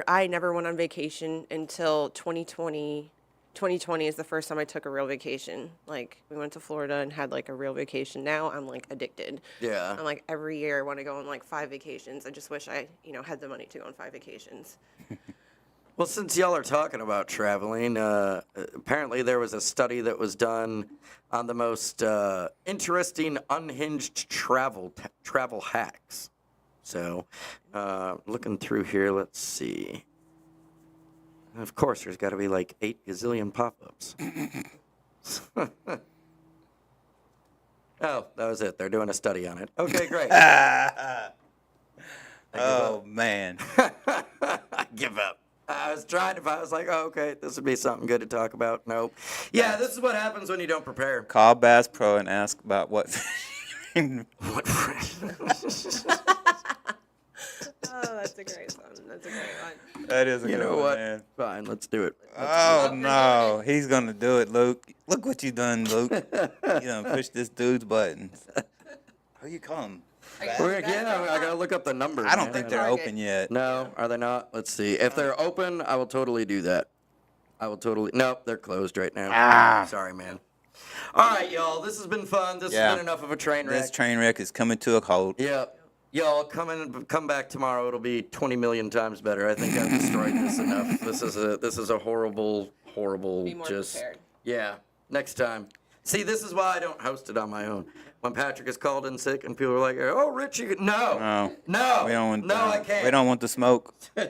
I never went on vacation until 2020. 2020 is the first time I took a real vacation. Like, we went to Florida and had like a real vacation. Now I'm like addicted. Yeah. I'm like every year I want to go on like 5 vacations. I just wish I, had the money to go on 5 vacations. Well, since y'all are talking about traveling, apparently there was a study that was done on the most interesting unhinged travel hacks. So, looking through here, let's see. Of course, there's got to be like 8 gazillion pop-ups. Oh, that was it. They're doing a study on it. Okay, great. Oh man. I give up. I was trying to. I was like, oh, okay, this would be something good to talk about. Nope. Yeah, this is what happens when you don't prepare. Call Bass Pro and ask about what. What? Oh, that's a great one. That's a great one. That is a You good know one, what? man. Fine, let's do it. Oh no, he's gonna do it, Luke. Look what you done, Luke. You done pushed this dude's buttons. Who you calling? Yeah, I gotta look up the numbers. I don't man. think they're Target. open yet. No, are they not? Let's see. If they're open, I will totally do that. I will totally. Nope, they're closed right now. Ah. Sorry, man. All right, y'all. This has been fun. This Yeah. has been enough of a train wreck. This train wreck is coming to a halt. Yep. Y'all come back tomorrow. It'll be 20 million times better. I think I've destroyed this enough. This is a horrible Be more just prepared. yeah. Next time. See, this is why I don't host it on my own. When Patrick is called in sick and people are like, "Oh, Rich, you can-" no, No. We don't want. I can't. We don't want the smoke. All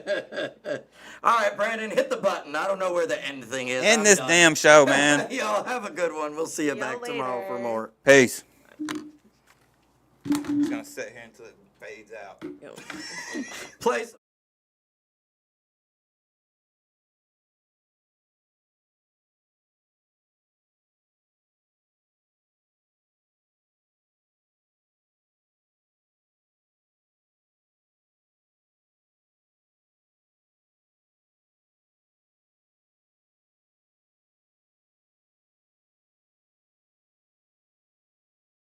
right, Brandon, hit the button. I don't know where the end thing is. End I'm this done. damn show, man. Y'all have a good one. We'll see you See back y'all tomorrow for later. more. Peace. Just gonna sit here until it fades out. Yo. Place.